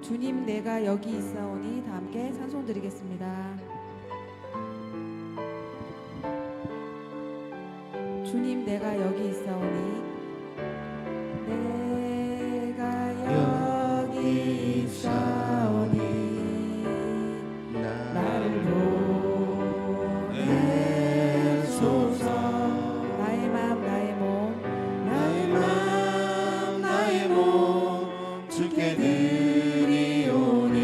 주님 내가 여기 있사오니. 다 함께 찬송 드리겠습니다. 주님 내가 여기 있사오니. 내가 여기 있사오니 나를 보내소서. 나의 마음 나의 몸 나의 마음 나의 몸 주께 드리오니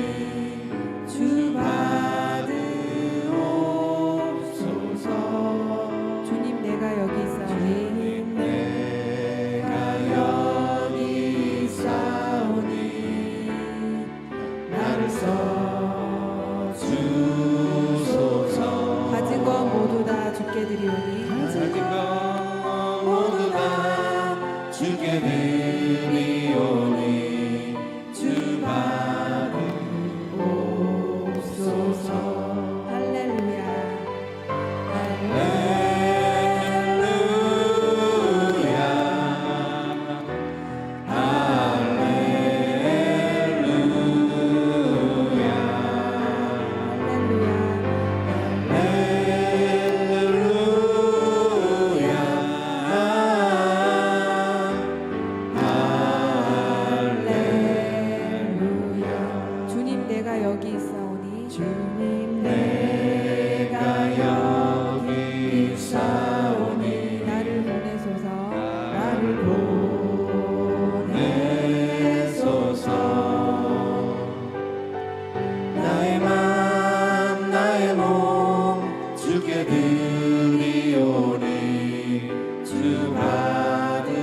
주 받으옵소서. 주님 내가 여기 있사오니. 내가 여기 있사오니 나를 써주소서. 가진 것 모두 다 주께 드리오니. 가진 것 모두 다 주께 드리오니 주 받으옵소서. 할렐루야. 주님 내가 여기 있사오니. 주님 내가 여기 있사오니 나를 보내소서. 나를 보내소서. 나의 마음 나의 몸 주께 드리오니 주 받으옵소서.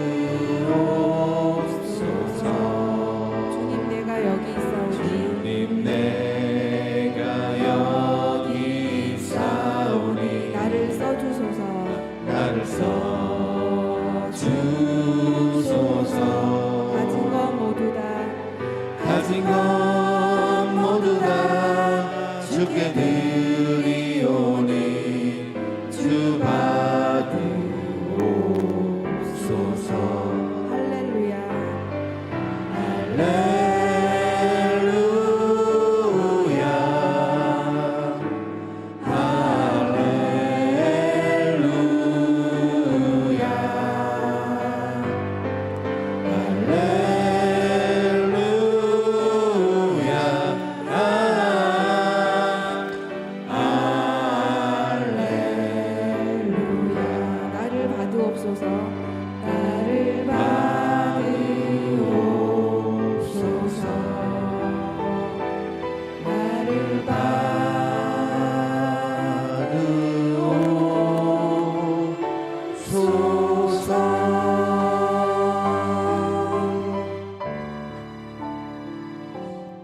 주님 내가 여기 있사오니. 주님 내가 여기 있사오니 나를 써주소서. 나를 써주소서. 가진 것 모두 다 가진 것 모두 다 주께 드리오니 주 받으옵소서. 할렐루야. 할렐루야 할렐루야 할렐루야. 나를 받으옵소서. 나를 받으옵소서. 나를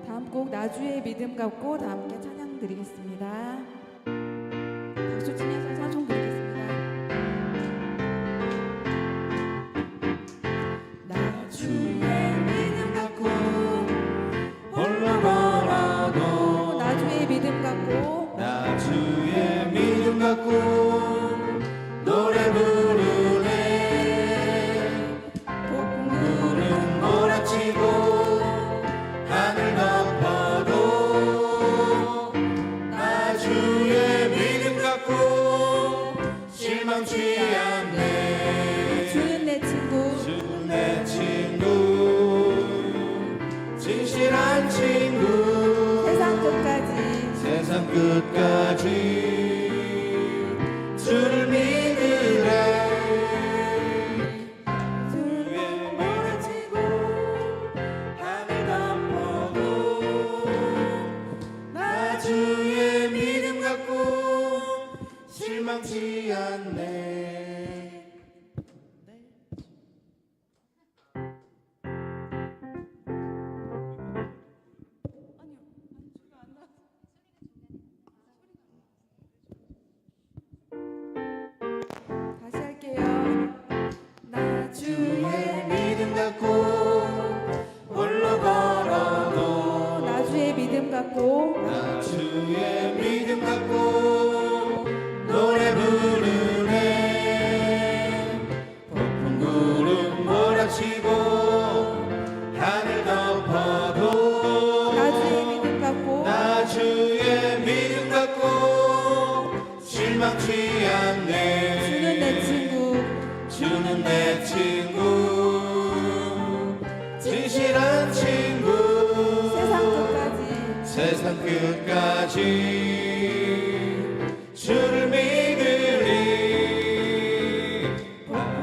다음 곡 나주의 믿음 갖고 다 함께 찬양 드리겠습니다. 박수 치면서 찬송 드리겠습니다. 나주의 믿음 갖고 홀로 걸어도 나주의 믿음 갖고 나 주의 믿음 갖고 노래 부르네. 구름 몰아치고 하늘 덮어도 나 주의 믿음 갖고 실망치 않네. 주는 내 친구. 주는 내 친구 진실한 친구 세상 끝까지 세상 끝까지 주를 믿으래. 주의 몰아치고 하늘 덮어도 나 주의 믿음 갖고 실망치 않네. 다시 할게요. 나 주의 믿음 갖고 홀로 걸어도 나주의 믿음 갖고 나 주의 믿음 갖고 노래 부르네. 폭풍 구름 몰아치고 하늘 덮어도 실망치 않네. 주는 내 친구 주는 내 친구, 진실한 친구, 세상 끝까지 주를 믿으리.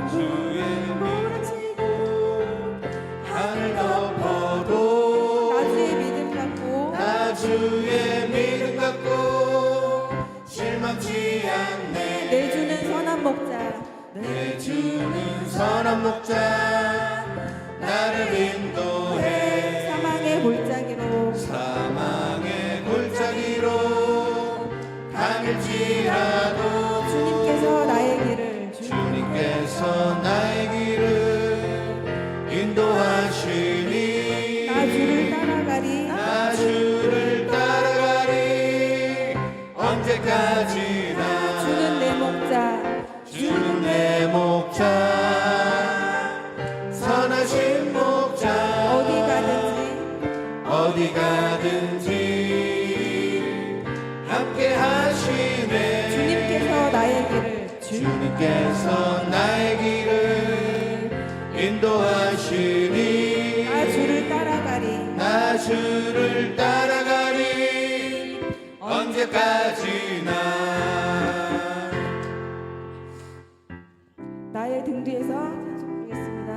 주의 몰아치고 하늘 덮어도 나주의 믿음 갖고 나 주의 믿음 갖고 실망치 않네. 내주는 선한 목자 내주는 선한 목자 나를 인도해. 사망의 골짜기로 당일지라도 주님께서 나의 길을 인도하시니 나 주를 따라가리 언제까지나 주는 내 목자 선하신 목자 어디 가든지 함께 하시네. 주님께서 나의 길을 인도하시니 나 주를 따라가리 언제까지나. 나의 등 뒤에서 찬송 부르겠습니다.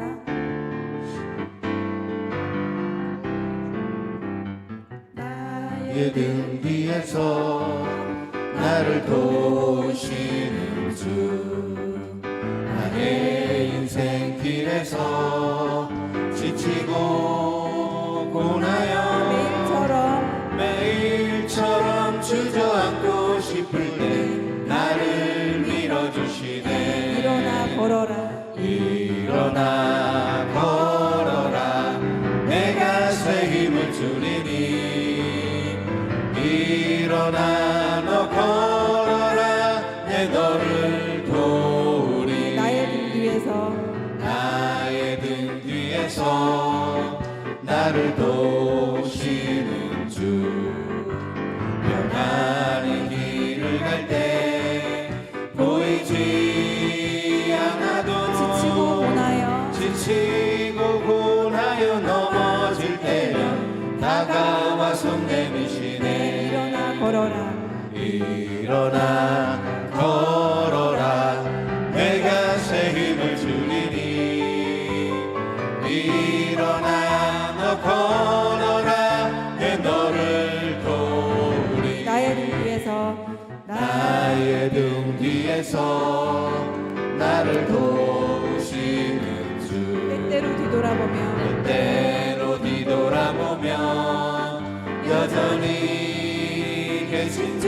나의 등 뒤에서 나를 도우시는 주, 나의 인생 길에서 지치고 고나여 매일처럼 주저앉고 싶을 때 나를 밀어주시네. 일어나 걸어라 내가 새 힘을 주리니. 일어나 너 걸어라 내 너를 도우리. 나의 등 뒤에서 나를 도우시는 주, 평안의 길을 갈 때 보이지 않아도 지치고 고나여 넘어질 때면 다가와 손 내미시네. 일어나 걸어라 내가 새 힘을 주리니. 일어나 너 걸어라 내 너를 도우리. 나의 등 뒤에서 나를 도우시는 주, 때때로 뒤돌아보면 여전히 계신 주,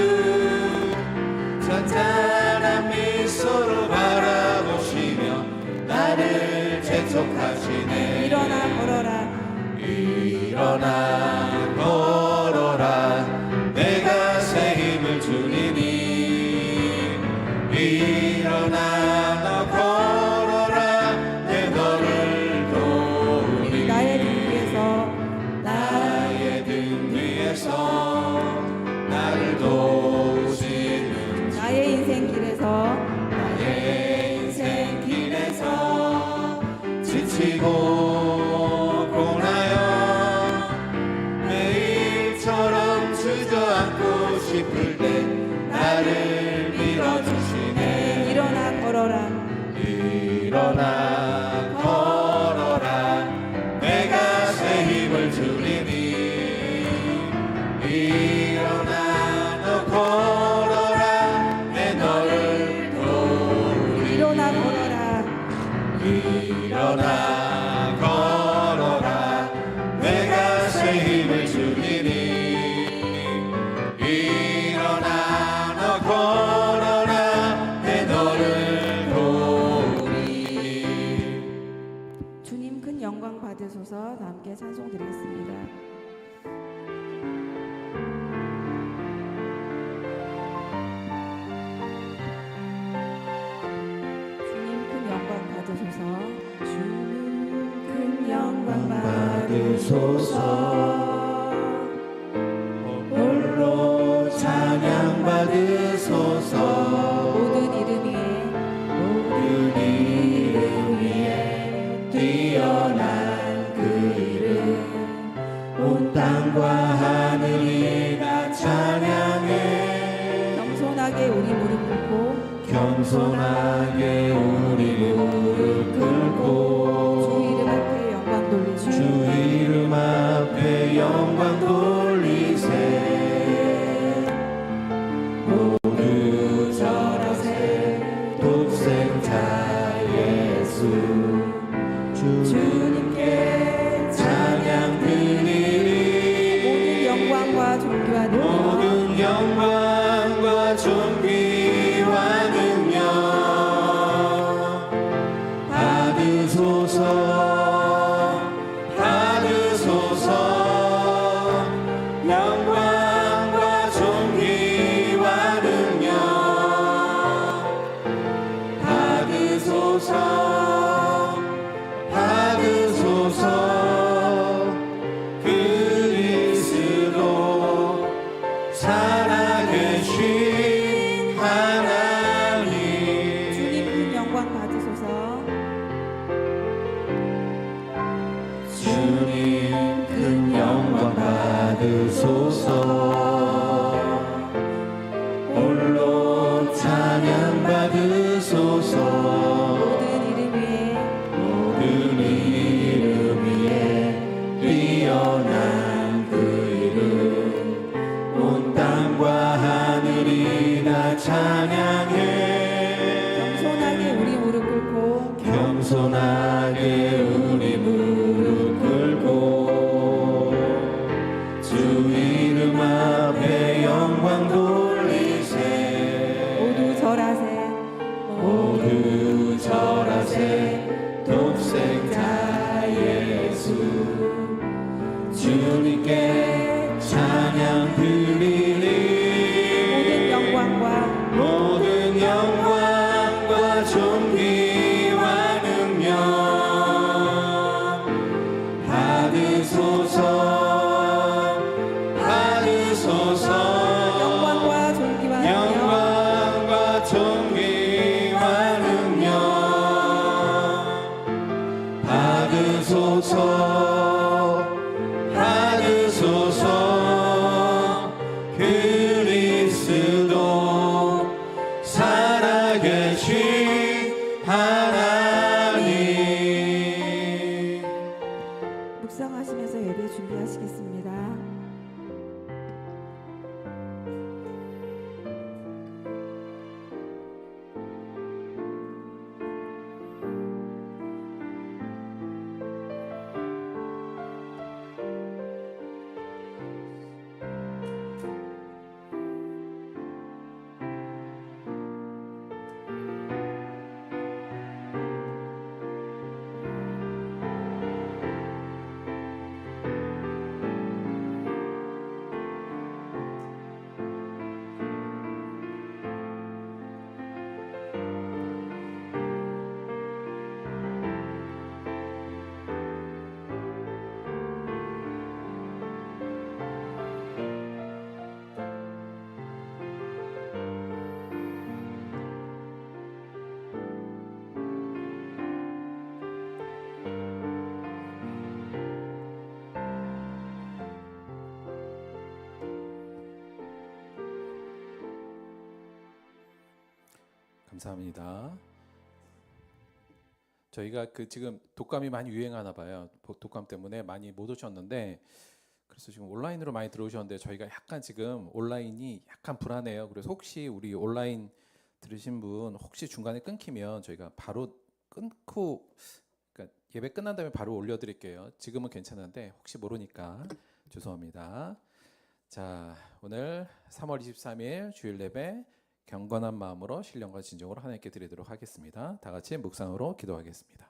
잔잔한 미소로 바라보시며 나를 재촉하시네. 일어나 걸어라 내가 새 힘을 주리니. 일어나 너 걸어라 내 너를 도우리. 나의 등 뒤에서 나를 도우시는 주, 나의 인생 길에서 지치고 고나여 매일처럼 주저앉고 싶을 때 나를 밀어주시네. 일어나 걸어라 내가 새 힘을 주리니. 일어나 너 걸어라 내 너를 도우리. 일어나 걸어라 내가 새 힘을 주리니. 일어나 너 걸어라 내 너를 도우리. 주님 큰 영광 받으소서. 다 함께 찬송 드리겠습니다. 주님 큰 영광 받으소서. 주님 큰 영광 받으소서. 홀로 찬양 받으소서. 모든 겸손하게 우리 무릎 꿇고 주 이름 앞에 영광 돌리세. 주 이름 앞에 영광 돌리세. 모두 절하세. 독생자 예수 주님께 찬양 드리리. 모든 영광과 존귀와 능력 모든 영광과 존귀와 능력 받으소서. 받으소서. 영광과 존귀와 능력 받으소서. 받으소서. 그리스도 살아계신 하나님 주님 큰 영광 받으소서. 주님 큰 영광 받으소서. 홀로 찬양 받으소서. 모든 이름 위에 뛰어난 그 이름 온 땅과 하늘이 다 찬양해. 겸손하게 우리 무릎 꿇고 겸손하게 우리 무릎 꿇고 주 이름 앞에 영광 돌리세. 모두 절하세. 모두 절하세. 독생자 예수 주님께 찬양 드리리. 모든 영광과 존귀와 능력 받으소서. 받으소서. 영광과 존귀와 능력 영광과 존귀와 능력 받으소서. 받으소서. 그리스도 살아계신 하나님. 묵상하시면서 예배 준비하시겠습니다. 감사합니다. 저희가 지금 독감이 많이 유행하나 봐요. 독감 때문에 많이 못 오셨는데 그래서 지금 온라인으로 많이 들어오셨는데 저희가 약간 지금 온라인이 약간 불안해요. 그래서 혹시 우리 온라인 들으신 분 혹시 중간에 끊기면 저희가 바로 끊고 그러니까 예배 끝난 다음에 바로 올려드릴게요. 지금은 괜찮은데 혹시 모르니까 죄송합니다. 자, 오늘 3월 23일 주일 예배 경건한 마음으로 신령과 진정으로 하나님께 드리도록 하겠습니다. 다 같이 묵상으로 기도하겠습니다.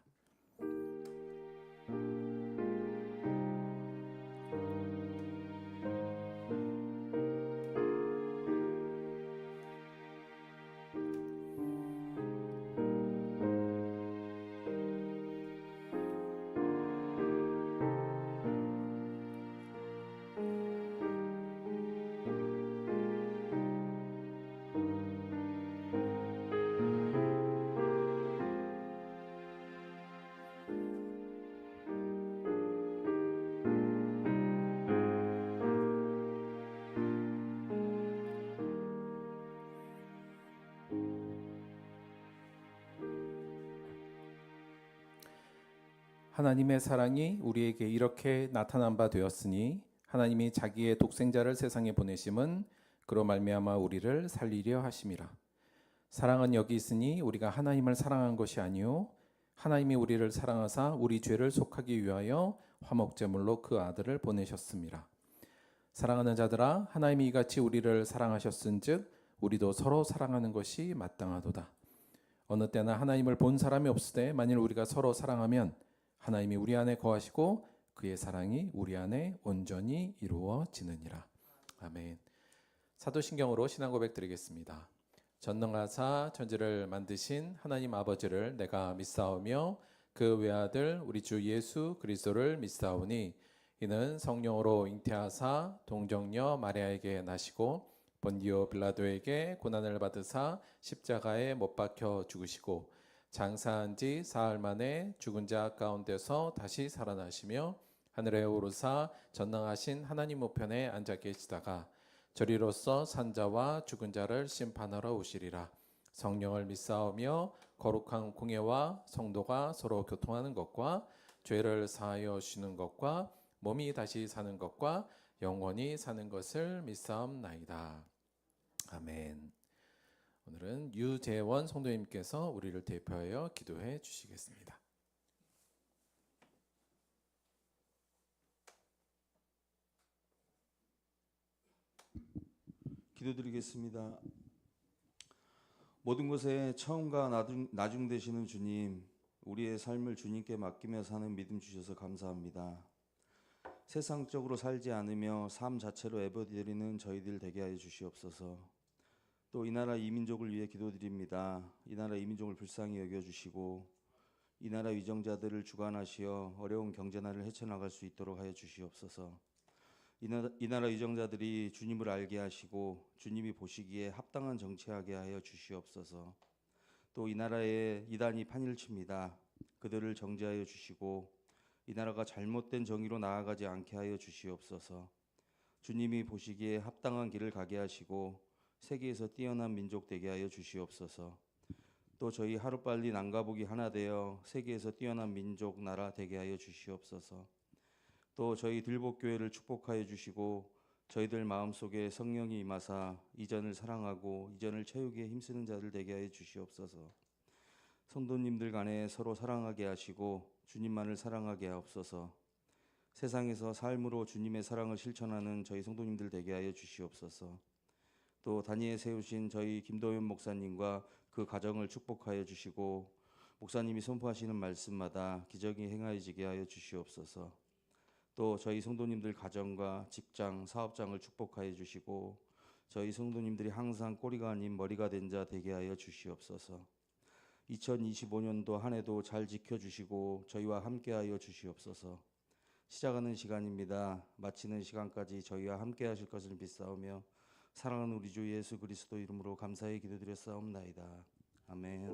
하나님의 사랑이 우리에게 이렇게 나타난 바 되었으니 하나님이 자기의 독생자를 세상에 보내심은 그로 말미암아 우리를 살리려 하심이라. 사랑은 여기 있으니 우리가 하나님을 사랑한 것이 아니요 하나님이 우리를 사랑하사 우리 죄를 속하기 위하여 화목제물로 그 아들을 보내셨습니다. 사랑하는 자들아, 하나님이 이같이 우리를 사랑하셨은즉 우리도 서로 사랑하는 것이 마땅하도다. 어느 때나 하나님을 본 사람이 없으되 만일 우리가 서로 사랑하면 하나님이 우리 안에 거하시고 그의 사랑이 우리 안에 온전히 이루어지느니라. 아멘. 사도신경으로 신앙 고백 드리겠습니다. 전능하사 천지를 만드신 하나님 아버지를 내가 믿사오며 그 외아들 우리 주 예수 그리스도를 믿사오니 이는 성령으로 잉태하사 동정녀 마리아에게 나시고 본디오 빌라도에게 고난을 받으사 십자가에 못 박혀 죽으시고 장사한 지 사흘 만에 죽은 자 가운데서 다시 살아나시며 하늘에 오르사 전능하신 하나님 우편에 앉아 계시다가 저리로서 산자와 죽은 자를 심판하러 오시리라. 성령을 믿사오며 거룩한 공예와 성도가 서로 교통하는 것과 죄를 사하여 주는 것과 몸이 다시 사는 것과 영원히 사는 것을 믿사옵나이다. 아멘. 오늘은 유재원 성도님께서 우리를 대표하여 기도해 주시겠습니다. 기도드리겠습니다. 모든 것에 처음과 나중 되시는 주님, 우리의 삶을 주님께 맡기며 사는 믿음 주셔서 감사합니다. 세상적으로 살지 않으며 삶 자체로 애버드리는 저희들 되게 하여 주시옵소서. 또 이 나라 이민족을 위해 기도드립니다. 이 나라 이민족을 불쌍히 여겨주시고 이 나라 위정자들을 주관하시어 어려운 경제난을 헤쳐나갈 수 있도록 하여 주시옵소서. 이 나라 위정자들이 주님을 알게 하시고 주님이 보시기에 합당한 정치하게 하여 주시옵소서. 또 이 나라에 이단이 판일칩니다. 그들을 정죄하여 주시고 이 나라가 잘못된 정의로 나아가지 않게 하여 주시옵소서. 주님이 보시기에 합당한 길을 가게 하시고 세계에서 뛰어난 민족 되게 하여 주시옵소서. 또 저희 하루빨리 남가복이 하나 되어 세계에서 뛰어난 민족 나라 되게 하여 주시옵소서. 또 저희 들복교회를 축복하여 주시고 저희들 마음속에 성령이 임하사 이전을 사랑하고 이전을 채우기에 힘쓰는 자들 되게 하여 주시옵소서. 성도님들 간에 서로 사랑하게 하시고 주님만을 사랑하게 하옵소서. 세상에서 삶으로 주님의 사랑을 실천하는 저희 성도님들 되게 하여 주시옵소서. 또 단위에 세우신 저희 김도현 목사님과 그 가정을 축복하여 주시고 목사님이 선포하시는 말씀마다 기적이 행하여지게 하여 주시옵소서. 또 저희 성도님들 가정과 직장, 사업장을 축복하여 주시고 저희 성도님들이 항상 꼬리가 아닌 머리가 된 자 되게 하여 주시옵소서. 2025년도 한 해도 잘 지켜주시고 저희와 함께하여 주시옵소서. 시작하는 시간입니다. 마치는 시간까지 저희와 함께하실 것을 믿사오며 사랑하는 우리 주 예수 그리스도 이름으로 감사히 기도드렸사옵나이다. 아멘.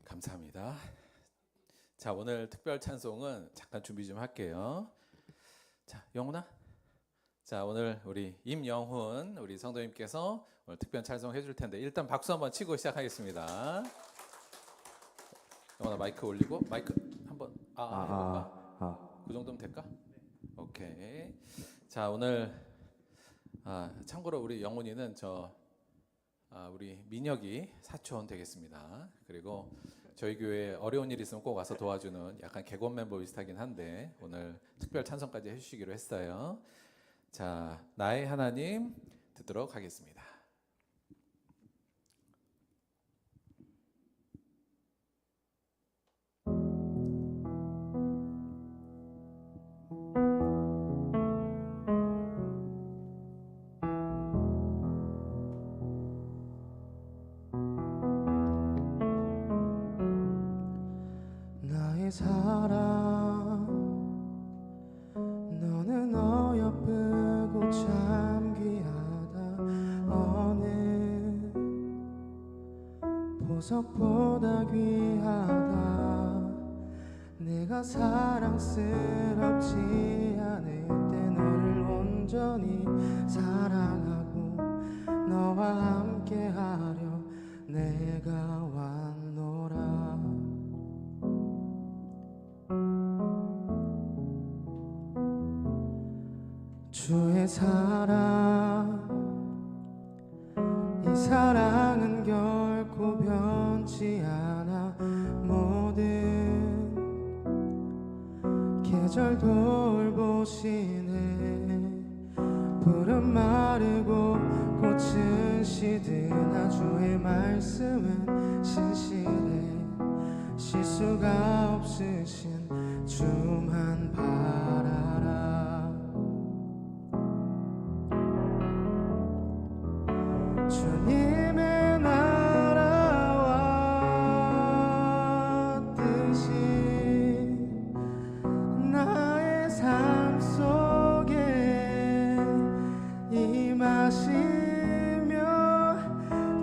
감사합니다. 자, 오늘 특별 찬송은 잠깐 준비 좀 할게요. 자, 영훈아. 자, 오늘 우리 임영훈 우리 성도님께서 오늘 특별 찬송 해줄 텐데 일단 박수 한번 치고 시작하겠습니다. 영훈아 마이크 올리고 마이크 한번 해볼까? 그 정도면 될까? 오케이. 자, 오늘 참고로 우리 영훈이는 우리 민혁이 사촌 되겠습니다. 그리고 저희 교회에 어려운 일 있으면 꼭 와서 도와주는 약간 객원 멤버 비슷하긴 한데 오늘 특별 찬송까지 해주시기로 했어요. 자, 나의 하나님 듣도록 하겠습니다. 나의 사랑 보석보다 귀하다. 내가 사랑스럽지 않을 때 너를 온전히 사랑하고 너와 함께하려 내가 왔노라. 주의 사랑, 이 사랑은 결코 변치 않아. 모든 계절 돌보시네. 푸른 마르고 꽃은 시드나 주의 말씀은 신실해. 실수가 없으신 주만 바라라. 주님의 나라와 뜻이 나의 삶 속에 임하시며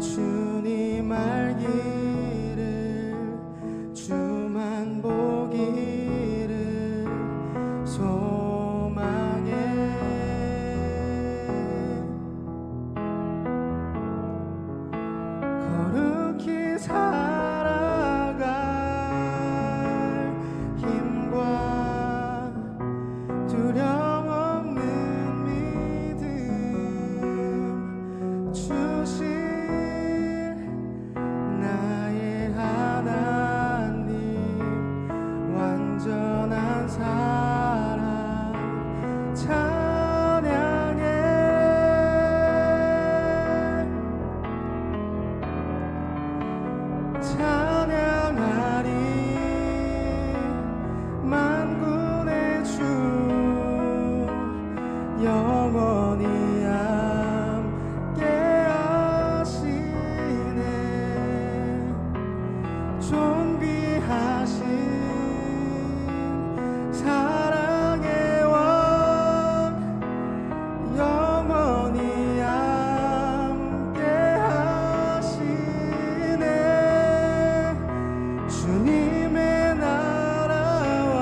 주님 알기를 주만 보기를 소망해. 거룩히 살아갈 힘과 두려움 없는 믿음 주실 나의 하나님. 완전한 사랑 찬양해. 찬양하리 만군의 주 영원히 함께 하시네. 존귀하신 사랑의 왕 영원히 함께 하시네. 주님의 나라와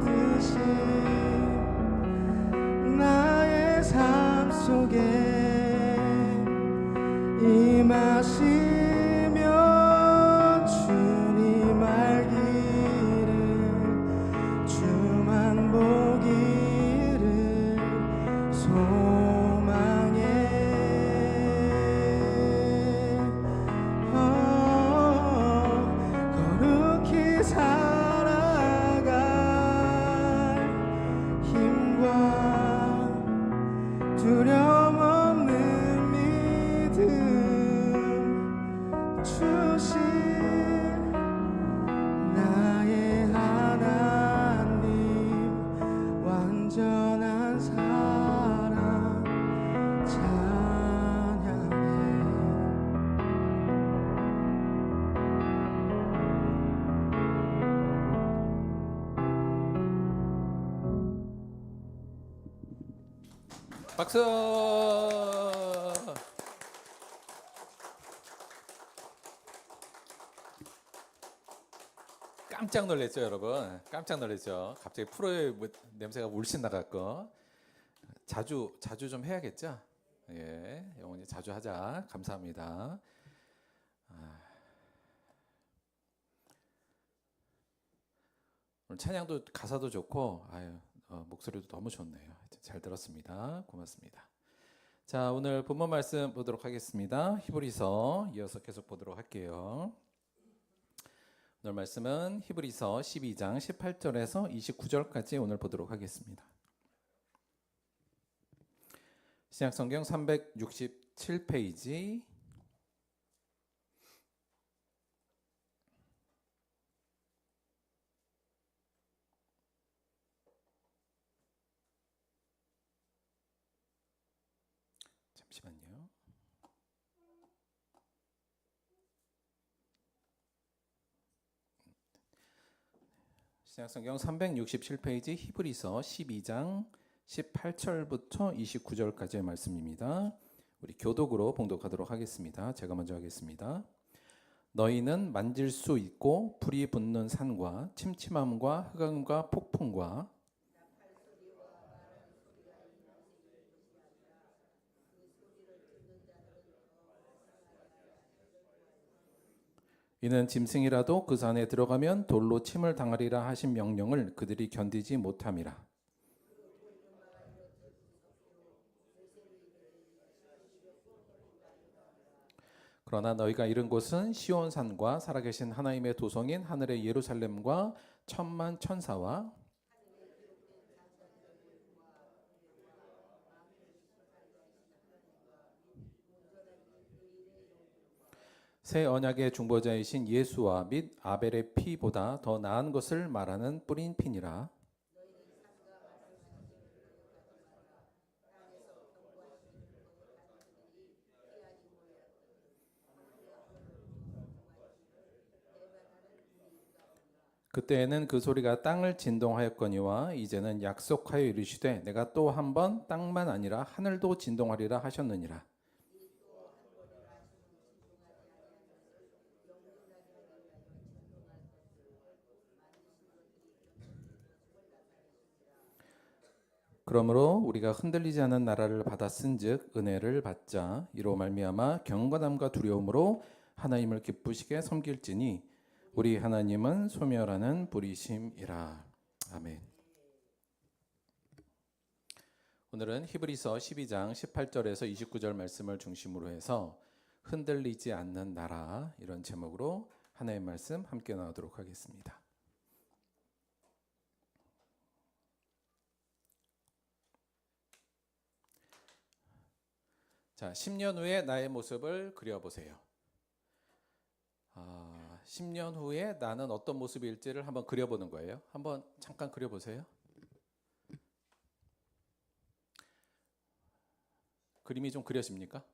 뜻이 나의 삶 속에 임하시며 주님 알기를 주만 보기를 소망해. 거룩히 살아갈 힘과 두려움 없는 믿음 주실 나의 하나님. 완전한 사랑 찬양해. 박수. 깜짝 놀랐죠, 여러분? 깜짝 놀랐죠. 갑자기 프로의 냄새가 물씬 나갔고. 자주 좀 해야겠죠? 예, 영원히 자주 하자. 감사합니다. 오늘 찬양도 가사도 좋고, 목소리도 너무 좋네요. 잘 들었습니다. 고맙습니다. 자, 오늘 본문 말씀 보도록 하겠습니다. 히브리서 이어서 계속 보도록 할게요. 오늘 말씀은 히브리서 12장 18절에서 29절까지 오늘 보도록 하겠습니다. 신약성경 367페이지 잠시만요. 신약성경 367페이지 히브리서 12장 18절부터 29절까지의 말씀입니다. 우리 교독으로 봉독하도록 하겠습니다. 제가 먼저 하겠습니다. 너희는 만질 수 있고 불이 붙는 산과 침침함과 흑암과 폭풍과 이는 짐승이라도 그 산에 들어가면 돌로 침을 당하리라 하신 명령을 그들이 견디지 못함이라. 그러나 너희가 이른 곳은 시온산과 살아계신 하나님의 도성인 하늘의 예루살렘과 천만 천사와 새 언약의 중보자이신 예수와 및 아벨의 피보다 더 나은 것을 말하는 뿌린 피니라. 그때에는 그 소리가 땅을 진동하였거니와 이제는 약속하여 이르시되 내가 또 한 번 땅만 아니라 하늘도 진동하리라 하셨느니라. 그러므로 우리가 흔들리지 않은 나라를 받았은즉 은혜를 받자. 이로 말미암아 경건함과 두려움으로 하나님을 기쁘시게 섬길지니 우리 하나님은 소멸하는 불이심이라. 아멘. 오늘은 히브리서 12장 18절에서 29절 말씀을 중심으로 해서 흔들리지 않는 나라, 이런 제목으로 하나님의 말씀 함께 나누도록 하겠습니다. 자, 10년 후에 나의 모습을 그려보세요. 10년 후에 나는 어떤 모습일지를 한번 그려보는 거예요. 한번 잠깐 그려보세요. 그림이 좀 그려집니까?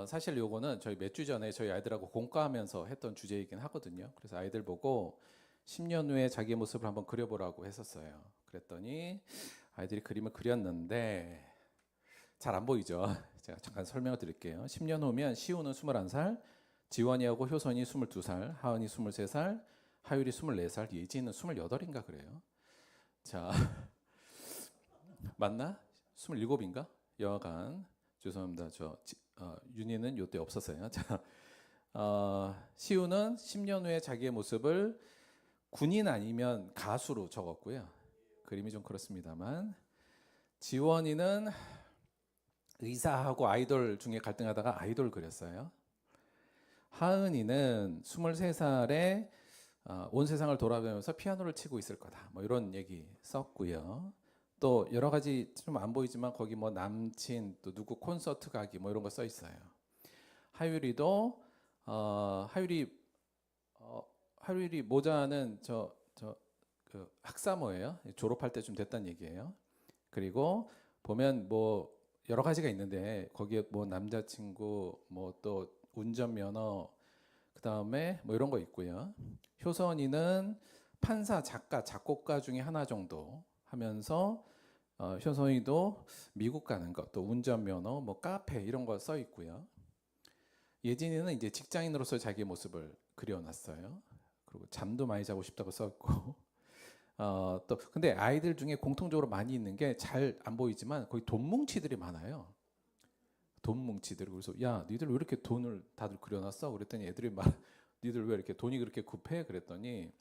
사실 요거는 저희 몇 주 전에 저희 아이들하고 공과하면서 했던 주제이긴 하거든요. 그래서 아이들 보고 10년 후에 자기 모습을 한번 그려보라고 했었어요. 그랬더니 아이들이 그림을 그렸는데 잘 안 보이죠? 제가 잠깐 설명을 드릴게요. 10년 후면 시우는 21살, 지원이하고 효선이 22살, 하은이 23살, 하율이 24살, 예지는 28인가 그래요. 자, 맞나? 27인가? 여하간 죄송합니다. 윤희는 요때 없었어요. 자, 시우는 10년 후에 자기의 모습을 군인 아니면 가수로 적었고요. 그림이 좀 그렇습니다만, 지원이는 의사하고 아이돌 중에 갈등하다가 아이돌 그렸어요. 하은이는 23살에 온 세상을 돌아다니면서 피아노를 치고 있을 거다. 뭐 이런 얘기 썼고요. 또 여러 가지 좀 안 보이지만 거기 뭐 남친 또 누구 콘서트 가기 뭐 이런 거 써 있어요. 하율이도 하율이 모자는 그 학사모예요. 졸업할 때쯤 됐다는 얘기예요. 그리고 보면 뭐 여러 가지가 있는데 거기에 뭐 남자친구 뭐 또 운전면허 그다음에 뭐 이런 거 있고요. 효선이는 판사, 작가, 작곡가 중에 하나 정도 하면서 효선이도 미국 가는 것, 또 운전면허, 뭐 카페 이런 거 써 있고요. 예진이는 이제 직장인으로서 자기의 모습을 그려놨어요. 그리고 잠도 많이 자고 싶다고 썼고 또 근데 아이들 중에 공통적으로 많이 있는 게 잘 안 보이지만 거기 돈 뭉치들이 많아요. 돈 뭉치들. 그래서 야, 니들 왜 이렇게 돈을 다들 그려놨어? 그랬더니 애들이 니들 왜 이렇게 돈이 그렇게 급해? 그랬더니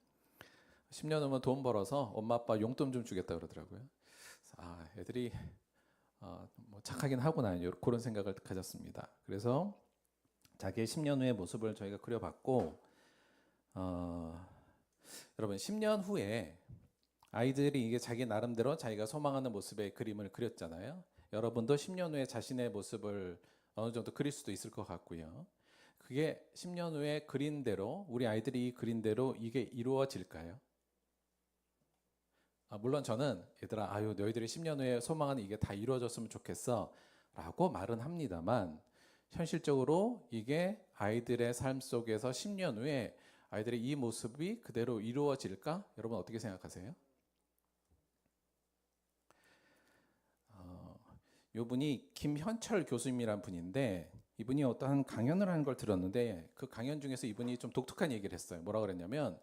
10년 후면 돈 벌어서 엄마 아빠 용돈 좀 주겠다 그러더라고요. 애들이 뭐 착하긴 하구나 그런 생각을 가졌습니다. 그래서 자기의 10년 후의 모습을 저희가 그려봤고 여러분 10년 후에 아이들이 이게 자기 나름대로 자기가 소망하는 모습의 그림을 그렸잖아요. 여러분도 10년 후에 자신의 모습을 어느 정도 그릴 수도 있을 것 같고요. 그게 10년 후에 그린 대로 우리 아이들이 그린 대로 이게 이루어질까요? 물론 저는 얘들아 너희들이 10년 후에 소망하는 이게 다 이루어졌으면 좋겠어 라고 말은 합니다만 현실적으로 이게 아이들의 삶 속에서 10년 후에 아이들의 이 모습이 그대로 이루어질까? 여러분 어떻게 생각하세요? 이분이 김현철 교수님이란 분인데 이분이 어떠한 강연을 하는 걸 들었는데 그 강연 중에서 이분이 좀 독특한 얘기를 했어요. 뭐라 그랬냐면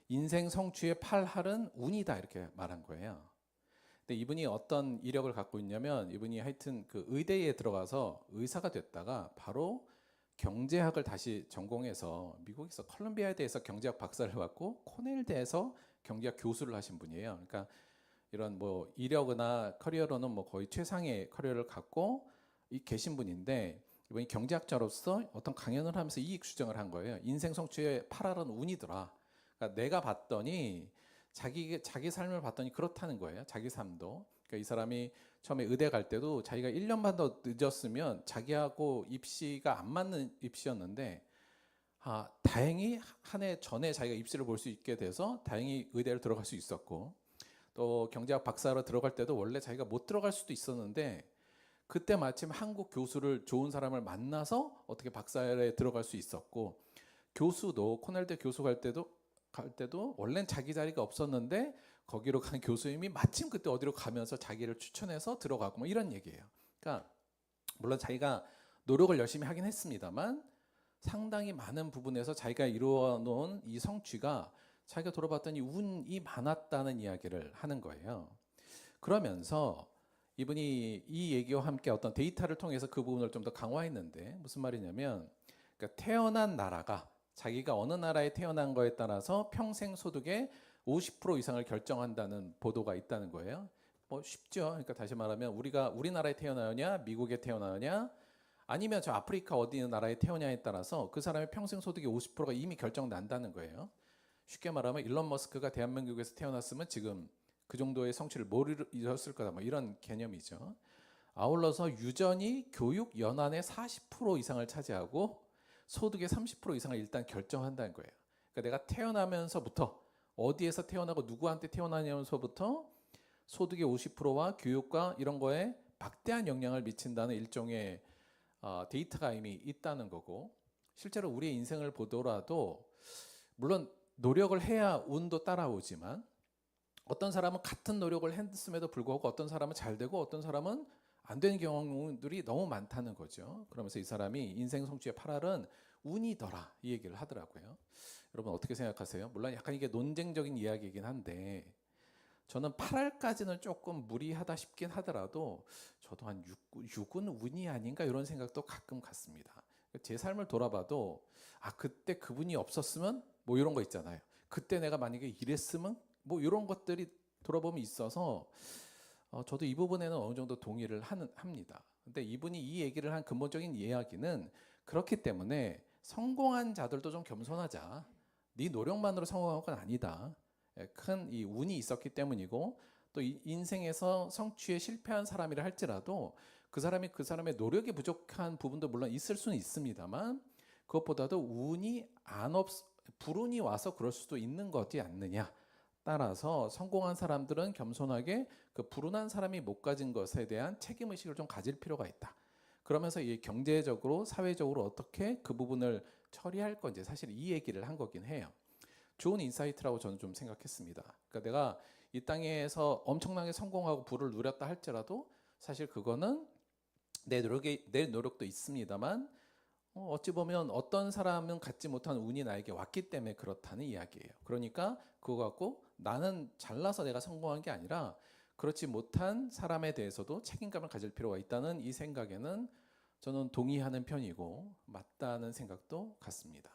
인생 성취의 8할은 운이다 이렇게 말한 거예요. 근데 이분이 어떤 이력을 갖고 있냐면 이분이 하여튼 그 의대에 들어가서 의사가 됐다가 바로 경제학을 다시 전공해서 미국에서 컬럼비아대에서 경제학 박사를 받고 코넬대에서 경제학 교수를 하신 분이에요. 그러니까 이런 뭐 이력이나 커리어로는 뭐 거의 최상의 커리어를 갖고 계신 분인데 이분이 경제학자로서 어떤 강연을 하면서 이익 수정을 한 거예요. 인생 성취의 8할은 운이더라. 그러니까 내가 봤더니 자기 삶을 봤더니 그렇다는 거예요. 자기 삶도. 그러니까 이 사람이 처음에 의대 갈 때도 자기가 1년만 더 늦었으면 자기하고 입시가 안 맞는 입시였는데 다행히 한 해 전에 자기가 입시를 볼 수 있게 돼서 다행히 의대를 들어갈 수 있었고 또 경제학 박사로 들어갈 때도 원래 자기가 못 들어갈 수도 있었는데 그때 마침 한국 교수를 좋은 사람을 만나서 어떻게 박사에 들어갈 수 있었고 교수도 코넬대 교수 갈 때도 원래는 자기 자리가 없었는데 거기로 간 교수님이 마침 그때 어디로 가면서 자기를 추천해서 들어가고 뭐 이런 얘기예요. 그러니까 물론 자기가 노력을 열심히 하긴 했습니다만 상당히 많은 부분에서 자기가 이루어 놓은 이 성취가 자기가 돌아봤더니 운이 많았다는 이야기를 하는 거예요. 그러면서 이분이 이 얘기와 함께 어떤 데이터를 통해서 그 부분을 좀 더 강화했는데 무슨 말이냐면 그러니까 태어난 나라가 자기가 어느 나라에 태어난 거에 따라서 평생 소득의 50% 이상을 결정한다는 보도가 있다는 거예요. 뭐 쉽죠. 그러니까 다시 말하면 우리나라에 태어나느냐, 미국에 태어나느냐, 아니면 저 아프리카 어디 나라에 태어냐에 따라서 그 사람의 평생 소득의 50%가 이미 결정난다는 거예요. 쉽게 말하면 일론 머스크가 대한민국에서 태어났으면 지금 그 정도의 성취를 못 이뤘을 거다. 뭐 이런 개념이죠. 아울러서 유전이 교육 연한의 40% 이상을 차지하고 소득의 30% 이상을 일단 결정한다는 거예요. 그러니까 내가 태어나면서부터 어디에서 태어나고 누구한테 태어나냐면서부터 소득의 50%와 교육과 이런 거에 막대한 영향을 미친다는 일종의 데이터가 이미 있다는 거고 실제로 우리의 인생을 보더라도 물론 노력을 해야 운도 따라오지만 어떤 사람은 같은 노력을 했음에도 불구하고 어떤 사람은 잘 되고 어떤 사람은 안 되는 경우들이 너무 많다는 거죠. 그러면서 이 사람이 인생 성취의 8할은 운이더라 이 얘기를 하더라고요. 여러분 어떻게 생각하세요? 물론 약간 이게 논쟁적인 이야기이긴 한데 저는 8할까지는 조금 무리하다 싶긴 하더라도 저도 한 6은 운이 아닌가 이런 생각도 가끔 갖습니다. 제 삶을 돌아봐도 그때 그분이 없었으면 뭐 이런 거 있잖아요. 그때 내가 만약에 이랬으면 뭐 이런 것들이 돌아보면 있어서 저도 이 부분에는 어느 정도 동의를 합니다. 근데 이분이 이 얘기를 한 근본적인 이야기는 그렇기 때문에 성공한 자들도 좀 겸손하자. 네 노력만으로 성공한 건 아니다. 큰 이 운이 있었기 때문이고 또 이 인생에서 성취에 실패한 사람이라 할지라도 그 사람의 노력이 부족한 부분도 물론 있을 수는 있습니다만 그것보다도 불운이 와서 그럴 수도 있는 거지 않느냐. 따라서 성공한 사람들은 겸손하게 그 불운한 사람이 못 가진 것에 대한 책임의식을 좀 가질 필요가 있다. 그러면서 이 경제적으로 사회적으로 어떻게 그 부분을 처리할 건지 사실 이 얘기를 한 거긴 해요. 좋은 인사이트라고 저는 좀 생각했습니다. 그러니까 내가 이 땅에서 엄청나게 성공하고 부를 누렸다 할지라도 사실 그거는 내 노력도 있습니다만 어찌 보면 어떤 사람은 갖지 못한 운이 나에게 왔기 때문에 그렇다는 이야기예요. 그러니까 그거 갖고 나는 잘나서 내가 성공한 게 아니라 그렇지 못한 사람에 대해서도 책임감을 가질 필요가 있다는 이 생각에는 저는 동의하는 편이고 맞다는 생각도 같습니다.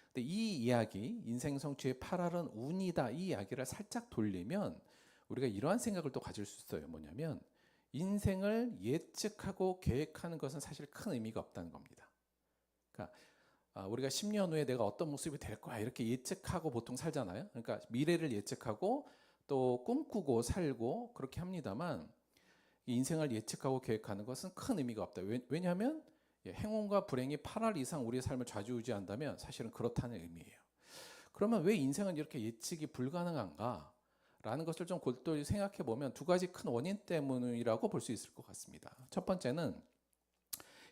근데 이 이야기, 인생 성취의 8할은 운이다 이 이야기를 살짝 돌리면 우리가 이러한 생각을 또 가질 수 있어요. 뭐냐면 인생을 예측하고 계획하는 것은 사실 큰 의미가 없다는 겁니다. 그러니까 우리가 10년 후에 내가 어떤 모습이 될 거야 이렇게 예측하고 보통 살잖아요. 그러니까 미래를 예측하고 또 꿈꾸고 살고 그렇게 합니다만 인생을 예측하고 계획하는 것은 큰 의미가 없다. 왜냐하면 행운과 불행이 8할 이상 우리의 삶을 좌지우지한다면 사실은 그렇다는 의미예요. 그러면 왜 인생은 이렇게 예측이 불가능한가? 라는 것을 좀 골똘히 생각해 보면 두 가지 큰 원인 때문이라고 볼 수 있을 것 같습니다. 첫 번째는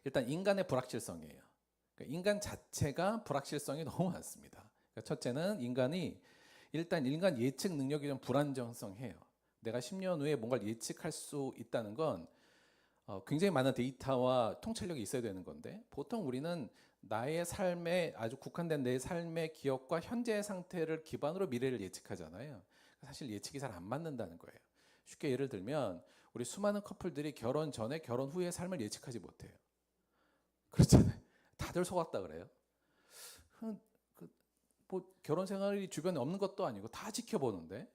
일단 인간의 불확실성이에요. 그러니까 인간 자체가 불확실성이 너무 많습니다. 그러니까 첫째는 인간 예측 능력이 좀 불안정성해요. 내가 10년 후에 뭔가를 예측할 수 있다는 건 굉장히 많은 데이터와 통찰력이 있어야 되는 건데 보통 우리는 나의 삶에 아주 국한된 내 삶의 기억과 현재의 상태를 기반으로 미래를 예측하잖아요. 사실 예측이 잘 안 맞는다는 거예요. 쉽게 예를 들면 우리 수많은 커플들이 결혼 전에 결혼 후의 삶을 예측하지 못해요. 그렇잖아요. 다들 속았다 그래요. 뭐 결혼 생활이 주변에 없는 것도 아니고 다 지켜보는데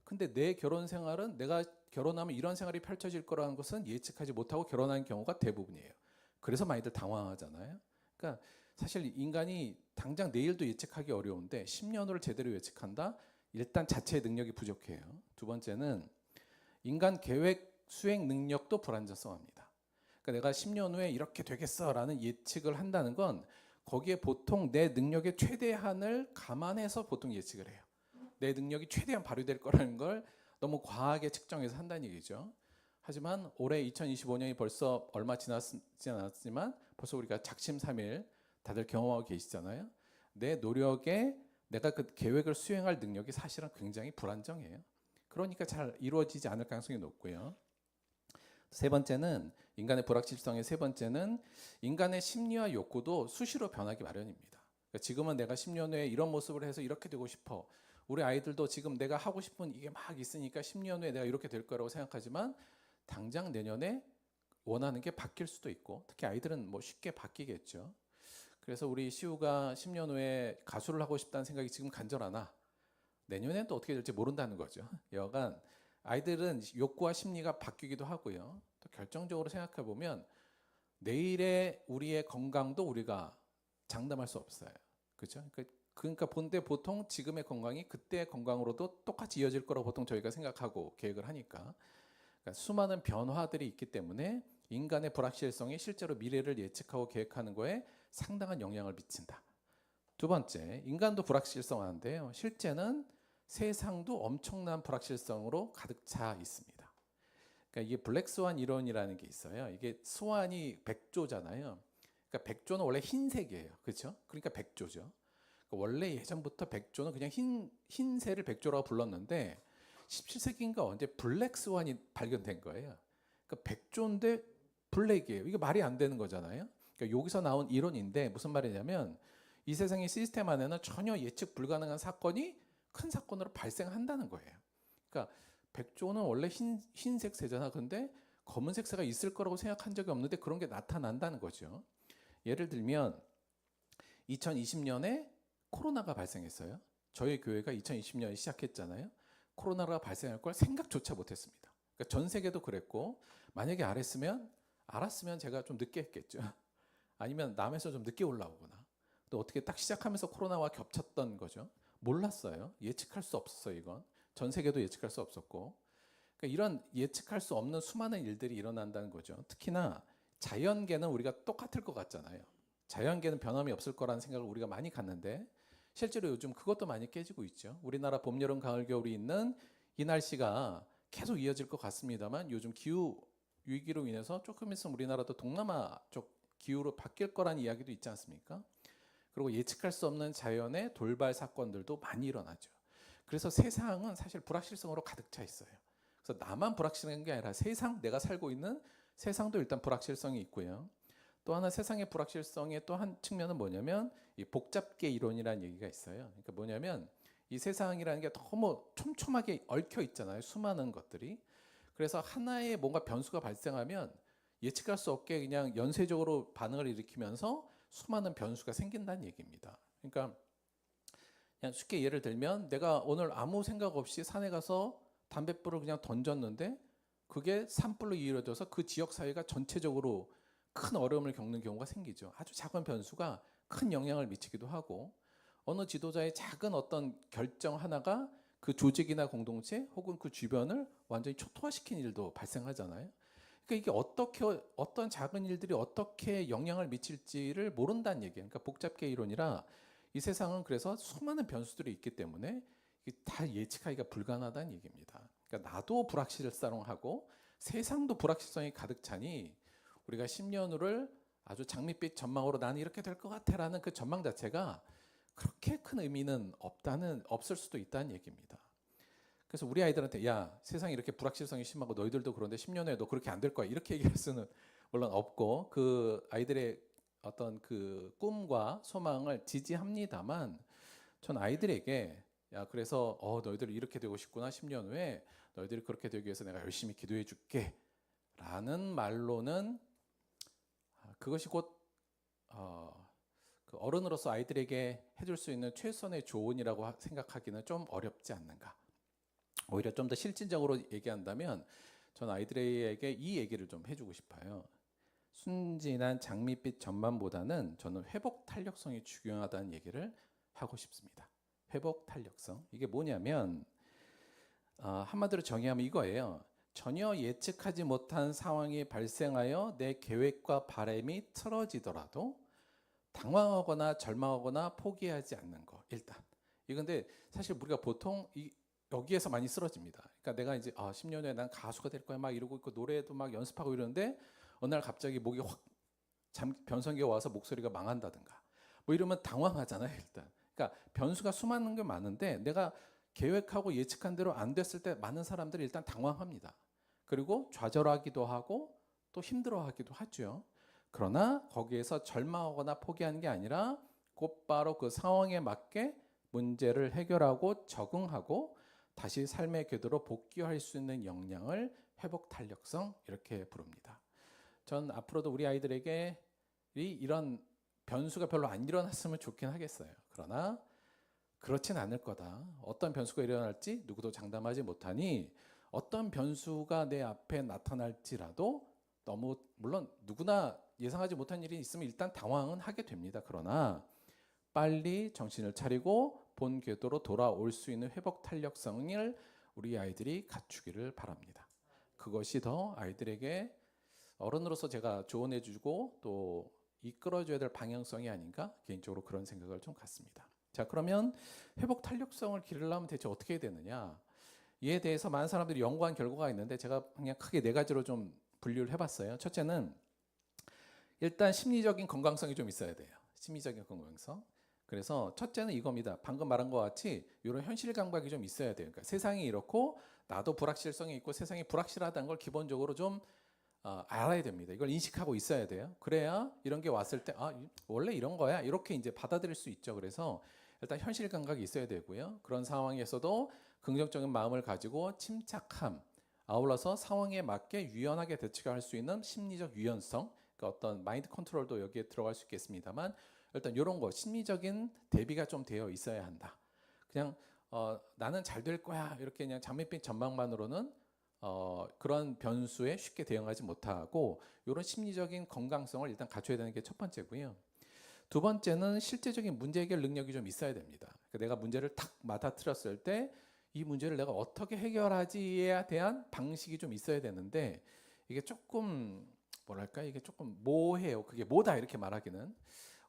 근데 내 결혼 생활은 내가 결혼하면 이런 생활이 펼쳐질 거라는 것은 예측하지 못하고 결혼하는 경우가 대부분이에요. 그래서 많이들 당황하잖아요. 그러니까 사실 인간이 당장 내일도 예측하기 어려운데 10년 후를 제대로 예측한다? 일단 자체의 능력이 부족해요. 두 번째는 인간 계획 수행 능력도 불안정성합니다. 그러니까 내가 10년 후에 이렇게 되겠어라는 예측을 한다는 건 거기에 보통 내 능력의 최대한을 감안해서 보통 예측을 해요. 내 능력이 최대한 발휘될 거라는 걸 너무 과하게 측정해서 한다는 얘기죠. 하지만 올해 2025년이 벌써 얼마 지나지 않았지만 벌써 우리가 작심삼일 다들 경험하고 계시잖아요. 내 노력에 내가 그 계획을 수행할 능력이 사실은 굉장히 불안정해요. 그러니까 잘 이루어지지 않을 가능성이 높고요. 세 번째는 인간의 불확실성의 세 번째는 인간의 심리와 욕구도 수시로 변하기 마련입니다. 그러니까 지금은 내가 10년 후에 이런 모습을 해서 이렇게 되고 싶어. 우리 아이들도 지금 내가 하고 싶은 이게 막 있으니까 10년 후에 내가 이렇게 될 거라고 생각하지만 당장 내년에 원하는 게 바뀔 수도 있고 특히 아이들은 뭐 쉽게 바뀌겠죠. 그래서 우리 시우가 10년 후에 가수를 하고 싶다는 생각이 지금 간절하나 내년엔 또 어떻게 될지 모른다는 거죠. 여간 아이들은 욕구와 심리가 바뀌기도 하고요. 또 결정적으로 생각해 보면 내일의 우리의 건강도 우리가 장담할 수 없어요. 그렇죠? 그러니까 본데 보통 지금의 건강이 그때의 건강으로도 똑같이 이어질 거라고 보통 저희가 생각하고 계획을 하니까 그러니까 수많은 변화들이 있기 때문에 인간의 불확실성이 실제로 미래를 예측하고 계획하는 거에 상당한 영향을 미친다. 두 번째, 인간도 불확실성한데요. 실제는 세상도 엄청난 불확실성으로 가득 차 있습니다. 그러니까 이게 블랙스완 이론이라는 게 있어요. 이게 스완이 백조잖아요. 그러니까 백조는 원래 흰색이에요. 그렇죠? 그러니까 백조죠. 원래 예전부터 백조는 그냥 흰새를 백조라고 불렀는데 17세기인가 언제 블랙스완이 발견된 거예요. 그러니까 백조인데 블랙이에요. 이게 말이 안 되는 거잖아요. 그러니까 여기서 나온 이론인데 무슨 말이냐면 이 세상의 시스템 안에는 전혀 예측 불가능한 사건이 큰 사건으로 발생한다는 거예요. 그러니까 백조는 원래 흰색 새잖아. 근데 검은색 새가 있을 거라고 생각한 적이 없는데 그런 게 나타난다는 거죠. 예를 들면 2020년에 코로나가 발생했어요. 저희 교회가 2020년에 시작했잖아요. 코로나가 발생할 걸 생각조차 못했습니다. 그러니까 전 세계도 그랬고 만약에 알았으면 제가 좀 늦게 했겠죠. 아니면 남에서 좀 늦게 올라오거나 또 어떻게 딱 시작하면서 코로나와 겹쳤던 거죠. 몰랐어요. 예측할 수 없었어요. 이건 전 세계도 예측할 수 없었고 그러니까 이런 예측할 수 없는 수많은 일들이 일어난다는 거죠. 특히나 자연계는 우리가 똑같을 것 같잖아요. 자연계는 변함이 없을 거라는 생각을 우리가 많이 갖는데 실제로 요즘 그것도 많이 깨지고 있죠. 우리나라 봄, 여름, 가을, 겨울이 있는 이 날씨가 계속 이어질 것 같습니다만 요즘 기후 위기로 인해서 조금 있으면 우리나라도 동남아 쪽 기후로 바뀔 거라는 이야기도 있지 않습니까? 그리고 예측할 수 없는 자연의 돌발 사건들도 많이 일어나죠. 그래서 세상은 사실 불확실성으로 가득 차 있어요. 그래서 나만 불확실한 게 아니라 내가 살고 있는 세상도 일단 불확실성이 있고요. 또 하나 세상의 불확실성의 또 한 측면은 뭐냐면 이 복잡계 이론이라는 얘기가 있어요. 그러니까 뭐냐면 이 세상이라는 게 너무 촘촘하게 얽혀 있잖아요. 수많은 것들이. 그래서 하나의 뭔가 변수가 발생하면 예측할 수 없게 그냥 연쇄적으로 반응을 일으키면서 수많은 변수가 생긴다는 얘기입니다. 그러니까 그냥 쉽게 예를 들면 내가 오늘 아무 생각 없이 산에 가서 담뱃불을 그냥 던졌는데 그게 산불로 이어져서 그 지역 사회가 전체적으로 큰 어려움을 겪는 경우가 생기죠. 아주 작은 변수가 큰 영향을 미치기도 하고 어느 지도자의 작은 어떤 결정 하나가 그 조직이나 공동체 혹은 그 주변을 완전히 초토화시킨 일도 발생하잖아요. 그러니까 이게 어떤 작은 일들이 어떻게 영향을 미칠지를 모른다는 얘기예요. 그러니까 복잡계 이론이라 이 세상은 그래서 수많은 변수들이 있기 때문에 이게 다 예측하기가 불가능하다는 얘기입니다. 그러니까 나도 불확실성하고 세상도 불확실성이 가득 차니 우리가 10년 후를 아주 장밋빛 전망으로 나는 이렇게 될 것 같아라는 그 전망 자체가 그렇게 큰 의미는 없을 수도 있다는 얘기입니다. 그래서 우리 아이들한테 야, 세상이 이렇게 불확실성이 심하고 너희들도 그런데 10년 후에 너 그렇게 안 될 거야. 이렇게 얘기할 수는 물론 없고 그 아이들의 어떤 그 꿈과 소망을 지지합니다만 전 아이들에게 야, 그래서 너희들 이렇게 되고 싶구나. 10년 후에 너희들이 그렇게 되기 위해서 내가 열심히 기도해 줄게. 라는 말로는 그것이 곧 그 어른으로서 아이들에게 해줄 수 있는 최선의 조언이라고 생각하기는 좀 어렵지 않는가. 오히려 좀 더 실질적으로 얘기한다면 전 아이들에게 이 얘기를 좀 해주고 싶어요. 순진한 장밋빛 전망보다는 저는 회복 탄력성이 중요하다는 얘기를 하고 싶습니다. 회복 탄력성. 이게 뭐냐면 한마디로 정의하면 이거예요. 전혀 예측하지 못한 상황이 발생하여 내 계획과 바람이 틀어지더라도 당황하거나 절망하거나 포기하지 않는 거. 일단 이건데 사실 우리가 보통 여기에서 많이 쓰러집니다. 그러니까 내가 이제 10년 후에 난 가수가 될 거야 막 이러고 있고 노래도 막 연습하고 이러는데 어느 날 갑자기 목이 확 변성기가 와서 목소리가 망한다든가 뭐 이러면 당황하잖아요. 일단 그러니까 변수가 수많은 게 많은데 내가 계획하고 예측한 대로 안 됐을 때 많은 사람들이 일단 당황합니다. 그리고 좌절하기도 하고 또 힘들어하기도 하죠. 그러나 거기에서 절망하거나 포기하는 게 아니라 곧바로 그 상황에 맞게 문제를 해결하고 적응하고 다시 삶의 궤도로 복귀할 수 있는 역량을 회복 탄력성 이렇게 부릅니다. 전 앞으로도 우리 아이들에게 이런 변수가 별로 안 일어났으면 좋긴 하겠어요. 그러나 그렇진 않을 거다. 어떤 변수가 일어날지 누구도 장담하지 못하니 어떤 변수가 내 앞에 나타날지라도 너무 물론 누구나 예상하지 못한 일이 있으면 일단 당황은 하게 됩니다. 그러나 빨리 정신을 차리고 본 궤도로 돌아올 수 있는 회복 탄력성을 우리 아이들이 갖추기를 바랍니다. 그것이 더 아이들에게 어른으로서 제가 조언해주고 또 이끌어줘야 될 방향성이 아닌가 개인적으로 그런 생각을 좀 갖습니다. 자, 그러면 회복 탄력성을 기르려면 대체 어떻게 해야 되느냐? 이에 대해서 많은 사람들이 연구한 결과가 있는데 제가 그냥 크게 4가지로 좀 분류를 해봤어요. 첫째는 일단 심리적인 건강성이 좀 있어야 돼요. 심리적인 건강성. 그래서 첫째는 이겁니다. 방금 말한 것 같이 이런 현실 감각이 좀 있어야 돼요. 그러니까 세상이 이렇고 나도 불확실성이 있고 세상이 불확실하다는 걸 기본적으로 좀 알아야 됩니다. 이걸 인식하고 있어야 돼요. 그래야 이런 게 왔을 때 원래 이런 거야 이렇게 이제 받아들일 수 있죠. 그래서 일단 현실 감각이 있어야 되고요. 그런 상황에서도 긍정적인 마음을 가지고 침착함, 아울러서 상황에 맞게 유연하게 대처할 수 있는 심리적 유연성, 그러니까 어떤 마인드 컨트롤도 여기에 들어갈 수 있겠습니다만 일단 이런 거 심리적인 대비가 좀 되어 있어야 한다. 그냥 나는 잘 될 거야 이렇게 그냥 장밋빛 전망만으로는 그런 변수에 쉽게 대응하지 못하고 이런 심리적인 건강성을 일단 갖춰야 되는 게 첫 번째고요. 두 번째는 실제적인 문제 해결 능력이 좀 있어야 됩니다. 그러니까 내가 문제를 탁 맞아뜨렸을 때 이 문제를 내가 어떻게 해결하지에 대한 방식이 좀 있어야 되는데 이게 조금 뭐랄까 이게 조금 모호해요. 그게 뭐다 이렇게 말하기는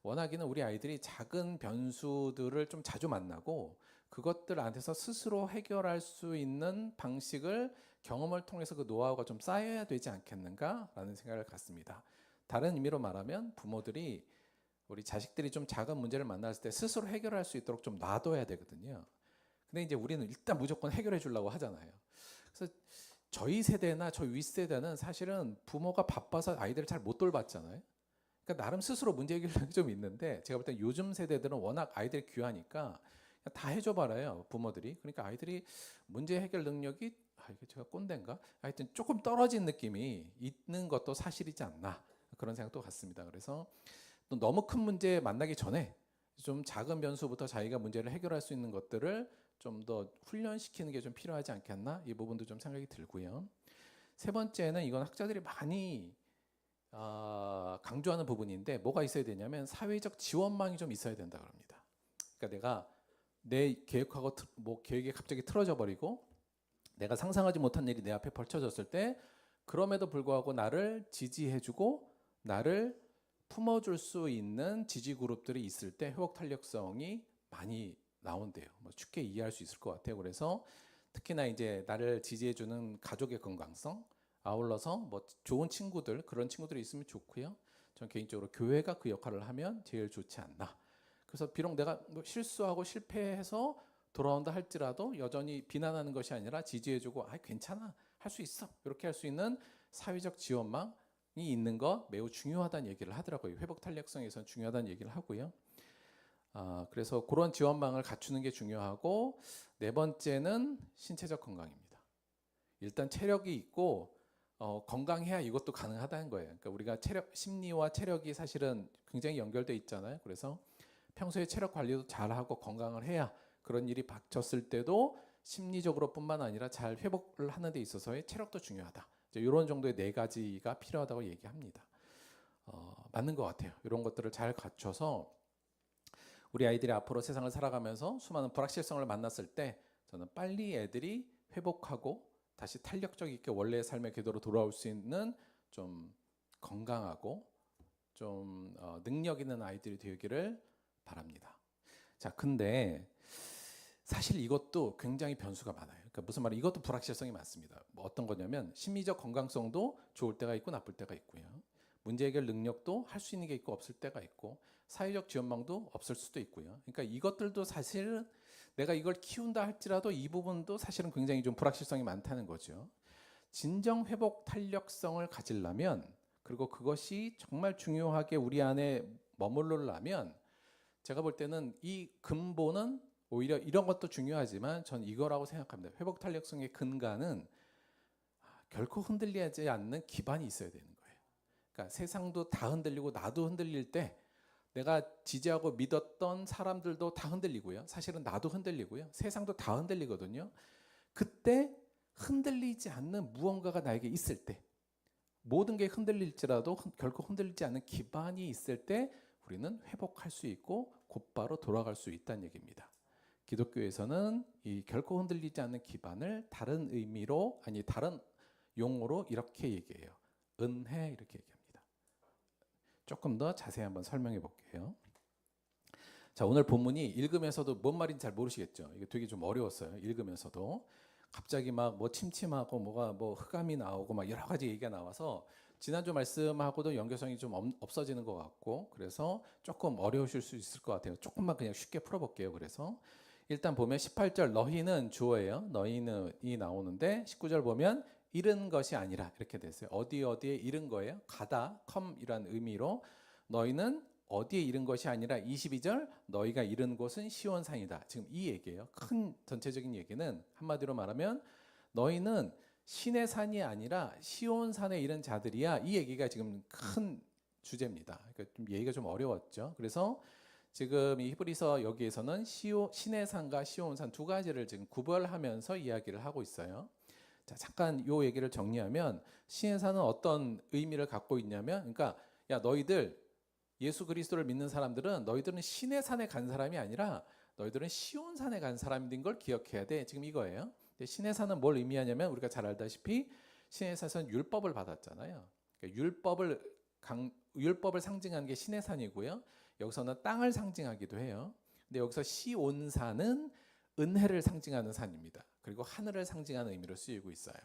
워낙에는 우리 아이들이 작은 변수들을 좀 자주 만나고 그것들 안에서 스스로 해결할 수 있는 방식을 경험을 통해서 그 노하우가 좀 쌓여야 되지 않겠는가라는 생각을 갖습니다. 다른 의미로 말하면 부모들이 우리 자식들이 좀 작은 문제를 만났을 때 스스로 해결할 수 있도록 좀 놔둬야 되거든요. 근데 이제 우리는 일단 무조건 해결해 주려고 하잖아요. 그래서 저희 세대나 저희 윗세대는 사실은 부모가 바빠서 아이들을 잘 못 돌봤잖아요. 그러니까 나름 스스로 문제 해결력이 좀 있는데 제가 볼 때 요즘 세대들은 워낙 아이들이 귀하니까 다 해줘 봐요 부모들이. 그러니까 아이들이 문제 해결 능력이 이게 제가 꼰대인가? 하여튼 조금 떨어진 느낌이 있는 것도 사실이지 않나 그런 생각도 갖습니다. 그래서 또 너무 큰 문제 만나기 전에 좀 작은 변수부터 자기가 문제를 해결할 수 있는 것들을 좀 더 훈련시키는 게 좀 필요하지 않겠나 이 부분도 좀 생각이 들고요. 세 번째는 이건 학자들이 많이 강조하는 부분인데 뭐가 있어야 되냐면 사회적 지원망이 좀 있어야 된다 그럽니다. 그러니까 내가 내 계획하고 계획이 갑자기 틀어져 버리고 내가 상상하지 못한 일이 내 앞에 펼쳐졌을 때 그럼에도 불구하고 나를 지지해주고 나를 품어줄 수 있는 지지 그룹들이 있을 때 회복 탄력성이 많이 나온대요. 쉽게 이해할 수 있을 것 같아요. 그래서 특히나 이제 나를 지지해주는 가족의 건강성, 아울러서 좋은 친구들 그런 친구들이 있으면 좋고요. 전 개인적으로 교회가 그 역할을 하면 제일 좋지 않나. 그래서 비록 내가 실수하고 실패해서 돌아온다 할지라도 여전히 비난하는 것이 아니라 지지해주고 아 괜찮아 할 수 있어 이렇게 할 수 있는 사회적 지원망이 있는 거 매우 중요하다는 얘기를 하더라고요. 회복 탄력성에서는 중요하다는 얘기를 하고요. 그래서 그런 지원망을 갖추는 게 중요하고 네 번째는 신체적 건강입니다. 일단 체력이 있고 건강해야 이것도 가능하다는 거예요. 그러니까 우리가 심리와 체력이 사실은 굉장히 연결돼 있잖아요. 그래서 평소에 체력 관리도 잘하고 건강을 해야 그런 일이 닥쳤을 때도 심리적으로뿐만 아니라 잘 회복을 하는 데 있어서의 체력도 중요하다. 이런 정도의 네 가지가 필요하다고 얘기합니다. 맞는 것 같아요. 이런 것들을 잘 갖춰서 우리 아이들이 앞으로 세상을 살아가면서 수많은 불확실성을 만났을 때 저는 빨리 애들이 회복하고 다시 탄력적 있게 원래의 삶의 궤도로 돌아올 수 있는 좀 건강하고 좀 능력 있는 아이들이 되기를 바랍니다. 자, 근데 사실 이것도 굉장히 변수가 많아요. 그러니까 무슨 말이에요? 이것도 불확실성이 많습니다. 뭐 어떤 거냐면 심리적 건강성도 좋을 때가 있고 나쁠 때가 있고요. 문제 해결 능력도 할 수 있는 게 있고 없을 때가 있고 사회적 지원망도 없을 수도 있고요. 그러니까 이것들도 사실은 내가 이걸 키운다 할지라도 이 부분도 사실은 굉장히 좀 불확실성이 많다는 거죠. 진정 회복 탄력성을 가지려면 그리고 그것이 정말 중요하게 우리 안에 머무르려면 제가 볼 때는 이 근본은 오히려 이런 것도 중요하지만 전 이거라고 생각합니다. 회복 탄력성의 근간은 결코 흔들리지 않는 기반이 있어야 되는 거예요. 그러니까 세상도 다 흔들리고 나도 흔들릴 때 내가 지지하고 믿었던 사람들도 다 흔들리고요. 사실은 나도 흔들리고요. 세상도 다 흔들리거든요. 그때 흔들리지 않는 무언가가 나에게 있을 때 모든 게 흔들릴지라도 결코 흔들리지 않는 기반이 있을 때 우리는 회복할 수 있고 곧바로 돌아갈 수 있다는 얘기입니다. 기독교에서는 이 결코 흔들리지 않는 기반을 다른 의미로 아니 다른 용어로 이렇게 얘기해요. 은혜 이렇게 얘기합니다. 조금 더 자세히 한번 설명해 볼게요. 자, 오늘 본문이 읽으면서도 뭔 말인지 잘 모르시겠죠. 이게 되게 좀 어려웠어요. 읽으면서도 갑자기 막 뭐 침침하고 뭐가 뭐 흑암이 나오고 막 여러 가지 얘기가 나와서 지난주 말씀하고도 연결성이 좀 없어지는 것 같고 그래서 조금 어려우실 수 있을 것 같아요. 조금만 그냥 쉽게 풀어볼게요. 그래서 일단 보면 18절 너희는 주어예요. 너희는이 나오는데 19절 보면 잃은 것이 아니라 이렇게 됐어요. 어디에 잃은 거예요? 가다, 컴이란 의미로 너희는 어디에 잃은 것이 아니라 22절 너희가 잃은 곳은 시온산이다. 지금 이 얘기예요. 큰 전체적인 얘기는 한마디로 말하면 너희는 신의 산이 아니라 시온산에 잃은 자들이야. 이 얘기가 지금 큰 주제입니다. 그러니까 좀 얘기가 좀 어려웠죠. 그래서 지금 이 히브리서 여기에서는 신의 산과 시온산 두 가지를 지금 구별하면서 이야기를 하고 있어요. 자, 잠깐 요 얘기를 정리하면 신의 산은 어떤 의미를 갖고 있냐면 그러니까 야 너희들 예수 그리스도를 믿는 사람들은 너희들은 신의 산에 간 사람이 아니라 너희들은 시온산에 간 사람인 걸 기억해야 돼. 지금 이거예요. 신의 산은 뭘 의미하냐면 우리가 잘 알다시피 신의 산은 율법을 받았잖아요. 그러니까 율법을 상징하는 게 신의 산이고요. 여기서는 땅을 상징하기도 해요. 근데 여기서 시온산은 은혜를 상징하는 산입니다. 그리고 하늘을 상징하는 의미로 쓰이고 있어요.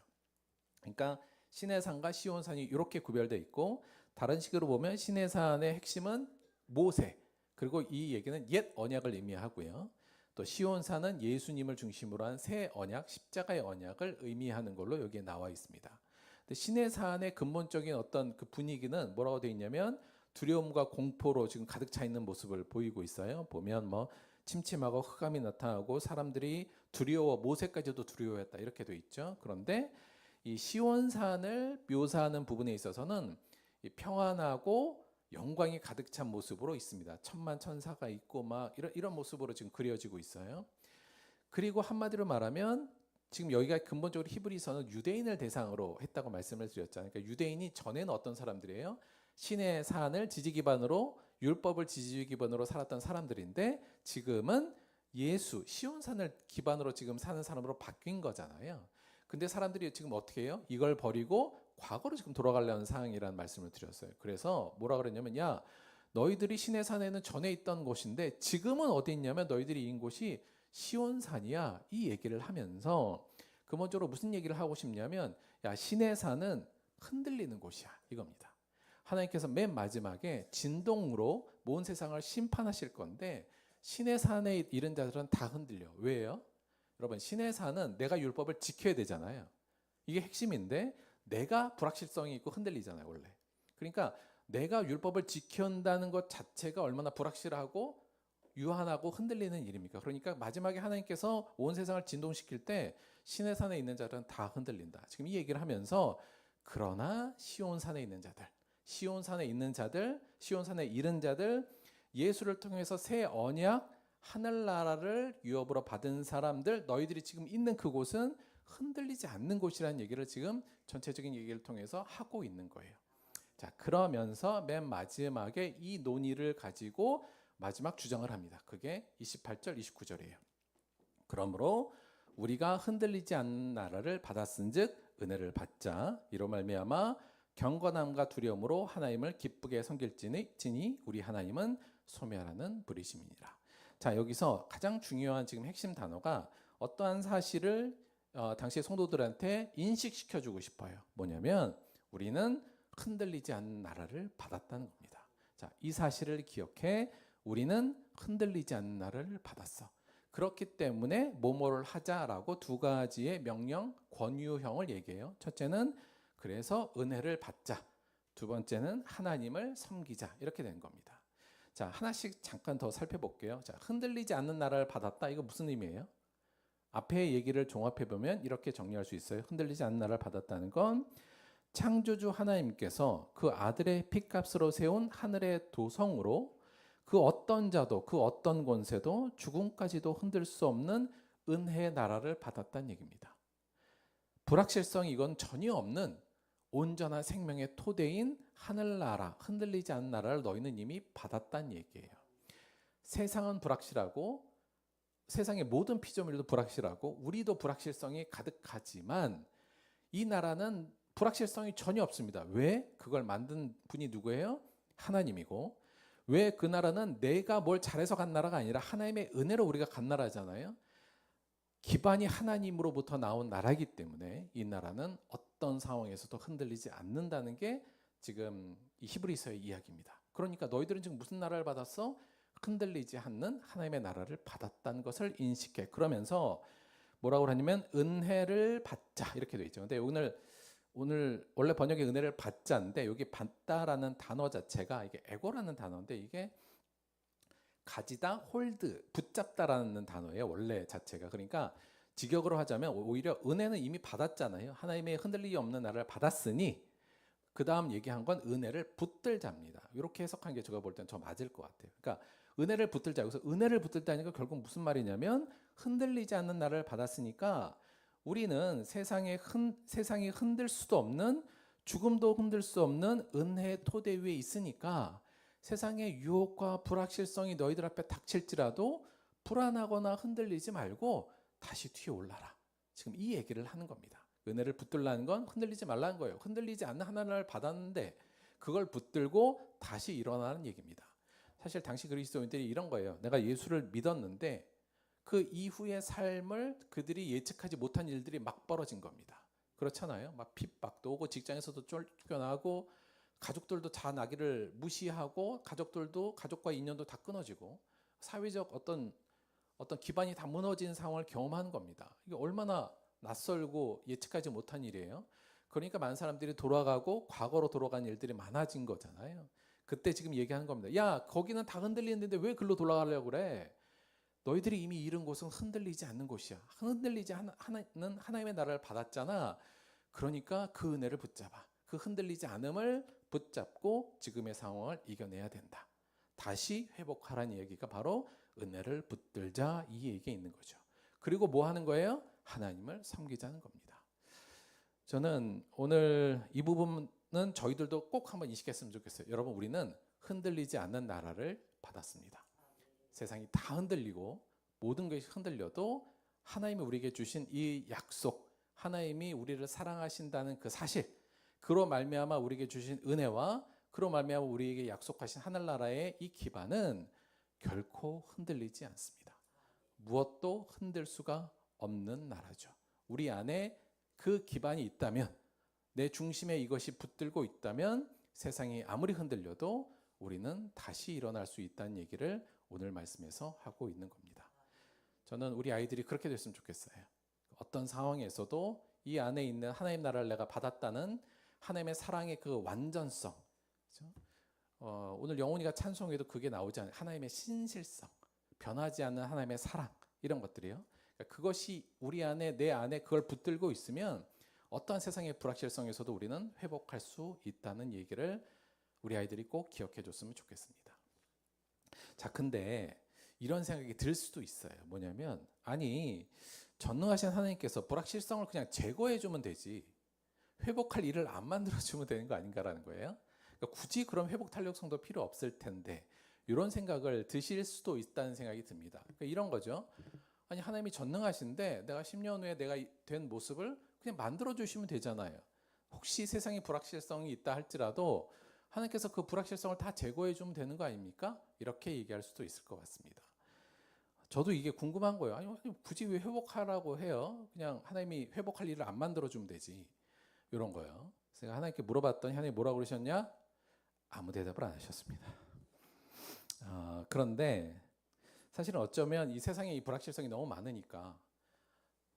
그러니까 신의 산과 시온산이 이렇게 구별되어 있고 다른 식으로 보면 신의 산의 핵심은 모세 그리고 이 얘기는 옛 언약을 의미하고요. 또 시온산은 예수님을 중심으로 한 새 언약, 십자가의 언약을 의미하는 걸로 여기에 나와 있습니다. 근데 신의 산의 근본적인 어떤 그 분위기는 뭐라고 되어 있냐면 두려움과 공포로 지금 가득 차 있는 모습을 보이고 있어요. 보면 뭐 침침하고 흑암이 나타나고 사람들이 두려워 모세까지도 두려워했다 이렇게 되어 있죠. 그런데 이 시온산을 묘사하는 부분에 있어서는 이 평안하고 영광이 가득 찬 모습으로 있습니다. 천만 천사가 있고 막 이런 모습으로 지금 그려지고 있어요. 그리고 한마디로 말하면 지금 여기가 근본적으로 히브리서는 유대인을 대상으로 했다고 말씀을 드렸잖아요. 그러니까 유대인이 전에는 어떤 사람들이에요? 신의 산을 지지 기반으로 율법을 지지 기반으로 살았던 사람들인데 지금은 예수 시온산을 기반으로 지금 사는 사람으로 바뀐 거잖아요. 근데 사람들이 지금 어떻게 해요? 이걸 버리고 과거로 지금 돌아가려는 상황이라는 말씀을 드렸어요. 그래서 뭐라 그랬냐면 야 너희들이 신의 산에는 전에 있던 곳인데 지금은 어디 있냐면 너희들이 있는 곳이 시온산이야. 이 얘기를 하면서 근본적으로 무슨 얘기를 하고 싶냐면 야 신의 산은 흔들리는 곳이야 이겁니다. 하나님께서 맨 마지막에 진동으로 온 세상을 심판하실 건데 신의 산에 이른 자들은 다 흔들려. 왜요? 여러분, 신의 산은 내가 율법을 지켜야 되잖아요. 이게 핵심인데 내가 불확실성이 있고 흔들리잖아요, 원래. 그러니까 내가 율법을 지킨다는 것 자체가 얼마나 불확실하고 유한하고 흔들리는 일입니까? 그러니까 마지막에 하나님께서 온 세상을 진동시킬 때 신의 산에 있는 자들은 다 흔들린다. 지금 이 얘기를 하면서 그러나 시온산에 있는 자들, 시온산에 있는 자들, 시온산에 이른 자들, 예수를 통해서 새 언약 하늘나라를 유업으로 받은 사람들, 너희들이 지금 있는 그곳은 흔들리지 않는 곳이라는 얘기를 지금 전체적인 얘기를 통해서 하고 있는 거예요. 자, 그러면서 맨 마지막에 이 논의를 가지고 마지막 주장을 합니다. 그게 28절, 29절이에요. 그러므로 우리가 흔들리지 않는 나라를 받았은즉 은혜를 받자. 이로 말미암아 경건함과 두려움으로 하나님을 기쁘게 섬길지니 우리 하나님은 소멸하는 분이심이니라. 자, 여기서 가장 중요한 지금 핵심 단어가 어떠한 사실을 당시 성도들한테 인식시켜주고 싶어요. 뭐냐면 우리는 흔들리지 않는 나라를 받았다는 겁니다. 자, 이 사실을 기억해. 우리는 흔들리지 않는 나라를 받았어. 그렇기 때문에 뭐뭐를 하자라고 두 가지의 명령, 권유형을 얘기해요. 첫째는 그래서 은혜를 받자. 두 번째는 하나님을 섬기자. 이렇게 된 겁니다. 자, 하나씩 잠깐 더 살펴볼게요. 자, 흔들리지 않는 나라를 받았다. 이거 무슨 의미예요? 앞에 얘기를 종합해 보면 이렇게 정리할 수 있어요. 흔들리지 않는 나라를 받았다는 건 창조주 하나님께서 그 아들의 피값으로 세운 하늘의 도성으로 그 어떤 자도 그 어떤 권세도 죽음까지도 흔들 수 없는 은혜의 나라를 받았다는 얘기입니다. 불확실성이 이건 전혀 없는 온전한 생명의 토대인 하늘나라, 흔들리지 않는 나라를 너희는 이미 받았다는 얘기예요. 세상은 불확실하고 세상의 모든 피조물도 불확실하고 우리도 불확실성이 가득하지만 이 나라는 불확실성이 전혀 없습니다. 왜? 그걸 만든 분이 누구예요? 하나님이고. 왜 그 나라는 내가 뭘 잘해서 간 나라가 아니라 하나님의 은혜로 우리가 간 나라잖아요. 기반이 하나님으로부터 나온 나라이기 때문에 이 나라는 어떤 상황에서도 흔들리지 않는다는 게 지금 이 히브리서의 이야기입니다. 그러니까 너희들은 지금 무슨 나라를 받았어? 흔들리지 않는 하나님의 나라를 받았다는 것을 인식해. 그러면서 뭐라고 하냐면 은혜를 받자 이렇게 돼 있죠. 근데 오늘 원래 번역의 은혜를 받자인데 여기 받다라는 단어 자체가 이게 에고라는 단어인데 이게 가지다, 홀드, 붙잡다라는 단어예요. 원래 자체가. 그러니까 직역으로 하자면 오히려 은혜는 이미 받았잖아요. 하나님의 흔들림이 없는 나라를 받았으니 그 다음 얘기한 건 은혜를 붙들자입니다. 이렇게 해석한 게 제가 볼 때는 더 맞을 것 같아요. 그러니까 은혜를 붙들자. 여기서 은혜를 붙들다니까 결국 무슨 말이냐면 흔들리지 않는 나라를 받았으니까 우리는 세상이 흔들 수도 없는 죽음도 흔들 수 없는 은혜의 토대 위에 있으니까 세상의 유혹과 불확실성이 너희들 앞에 닥칠지라도 불안하거나 흔들리지 말고 다시 뒤에 올라라. 지금 이 얘기를 하는 겁니다. 은혜를 붙들라는 건 흔들리지 말라는 거예요. 흔들리지 않는 하나님을 받았는데 그걸 붙들고 다시 일어나는 얘기입니다. 사실 당시 그리스도인들이 이런 거예요. 내가 예수를 믿었는데 그 이후의 삶을 그들이 예측하지 못한 일들이 막 벌어진 겁니다. 그렇잖아요. 막 핍박도 오고 직장에서도 쫓겨나고 가족들도 자나기를 무시하고 가족과 인연도 다 끊어지고 사회적 어떤 기반이 다 무너진 상황을 경험하는 겁니다. 이게 얼마나 낯설고 예측하지 못한 일이에요. 그러니까 많은 사람들이 돌아가고 과거로 돌아간 일들이 많아진 거잖아요. 그때 지금 얘기하는 겁니다. 야, 거기는 다 흔들리는데 왜 글로 돌아가려고 그래? 너희들이 이미 이른 곳은 흔들리지 않는 곳이야. 흔들리지 않는 하나님의 나라를 받았잖아. 그러니까 그 은혜를 붙잡아. 그 흔들리지 않음을 붙잡고 지금의 상황을 이겨내야 된다. 다시 회복하라는 얘기가 바로 은혜를 붙들자 이 얘기에 있는 거죠. 그리고 뭐 하는 거예요? 하나님을 섬기자는 겁니다. 저는 오늘 이 부분은 저희들도 꼭 한번 인식했으면 좋겠어요. 여러분, 우리는 흔들리지 않는 나라를 받았습니다. 세상이 다 흔들리고 모든 것이 흔들려도 하나님이 우리에게 주신 이 약속, 하나님이 우리를 사랑하신다는 그 사실, 그로 말미암아 우리에게 주신 은혜와 그로 말미암아 우리에게 약속하신 하늘나라의 이 기반은 결코 흔들리지 않습니다. 무엇도 흔들 수가 없는 나라죠. 우리 안에 그 기반이 있다면, 내 중심에 이것이 붙들고 있다면 세상이 아무리 흔들려도 우리는 다시 일어날 수 있다는 얘기를 오늘 말씀에서 하고 있는 겁니다. 저는 우리 아이들이 그렇게 됐으면 좋겠어요. 어떤 상황에서도 이 안에 있는 하나님 나라를 내가 받았다는 하나님의 사랑의 그 완전성, 그렇죠? 오늘 영훈이가 찬송에도 그게 나오지 않아요. 하나님의 신실성, 변하지 않는 하나님의 사랑, 이런 것들이요. 그러니까 그것이 우리 안에, 내 안에 그걸 붙들고 있으면 어떠한 세상의 불확실성에서도 우리는 회복할 수 있다는 얘기를 우리 아이들이 꼭 기억해 줬으면 좋겠습니다. 자, 근데 이런 생각이 들 수도 있어요. 뭐냐면, 아니, 전능하신 하나님께서 불확실성을 그냥 제거해 주면 되지 회복할 일을 안 만들어 주면 되는 거 아닌가라는 거예요. 그러니까 굳이 그런 회복 탄력성도 필요 없을 텐데, 이런 생각을 드실 수도 있다는 생각이 듭니다. 그러니까 이런 거죠. 아니, 하나님이 전능하신데 내가 10년 후에 내가 된 모습을 그냥 만들어 주시면 되잖아요. 혹시 세상에 불확실성이 있다 할지라도 하나님께서 그 불확실성을 다 제거해 주면 되는 거 아닙니까? 이렇게 얘기할 수도 있을 것 같습니다. 저도 이게 궁금한 거예요. 아니, 굳이 왜 회복하라고 해요? 그냥 하나님이 회복할 일을 안 만들어 주면 되지. 이런 거요. 제가 하나님께 물어봤더니 하나님이 뭐라고 그러셨냐? 아무 대답을 안 하셨습니다. 그런데 사실은 어쩌면 이 세상에 이 불확실성이 너무 많으니까,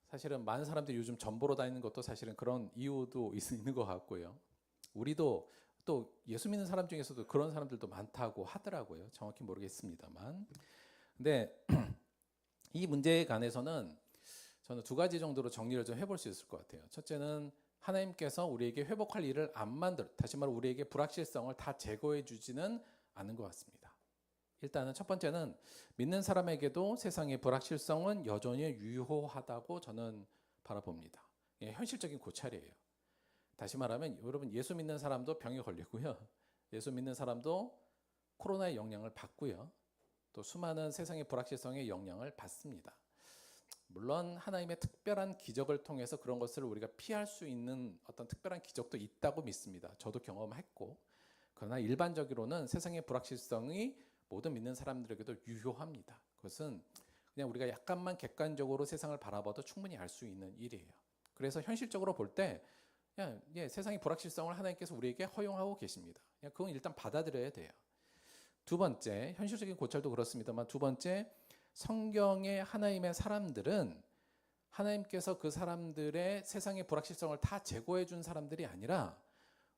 사실은 많은 사람들이 요즘 전보로 다니는 것도 사실은 그런 이유도 있는 것 같고요. 우리도 또 예수 믿는 사람 중에서도 그런 사람들도 많다고 하더라고요. 정확히 모르겠습니다만. 근데 이 문제에 관해서는 저는 두 가지 정도로 정리를 좀 해볼 수 있을 것 같아요. 첫째는 하나님께서 우리에게 회복할 일을 안 다시 말해 우리에게 불확실성을 다 제거해 주지는 않은 것 같습니다. 일단은 첫 번째는 믿는 사람에게도 세상의 불확실성은 여전히 유효하다고 저는 바라봅니다. 예, 현실적인 고찰이에요. 다시 말하면 여러분, 예수 믿는 사람도 병에 걸리고요. 예수 믿는 사람도 코로나의 영향을 받고요. 또 수많은 세상의 불확실성의 영향을 받습니다. 물론 하나님의 특별한 기적을 통해서 그런 것을 우리가 피할 수 있는 어떤 특별한 기적도 있다고 믿습니다. 저도 경험했고. 그러나 일반적으로는 세상의 불확실성이 모든 믿는 사람들에게도 유효합니다. 그것은 그냥 우리가 약간만 객관적으로 세상을 바라봐도 충분히 알 수 있는 일이에요. 그래서 현실적으로 볼 때 세상의 불확실성을 하나님께서 우리에게 허용하고 계십니다. 그건 일단 받아들여야 돼요. 두 번째, 현실적인 고찰도 그렇습니다만, 두 번째, 성경의 하나님의 사람들은 하나님께서 그 사람들의 세상의 불확실성을 다 제거해 준 사람들이 아니라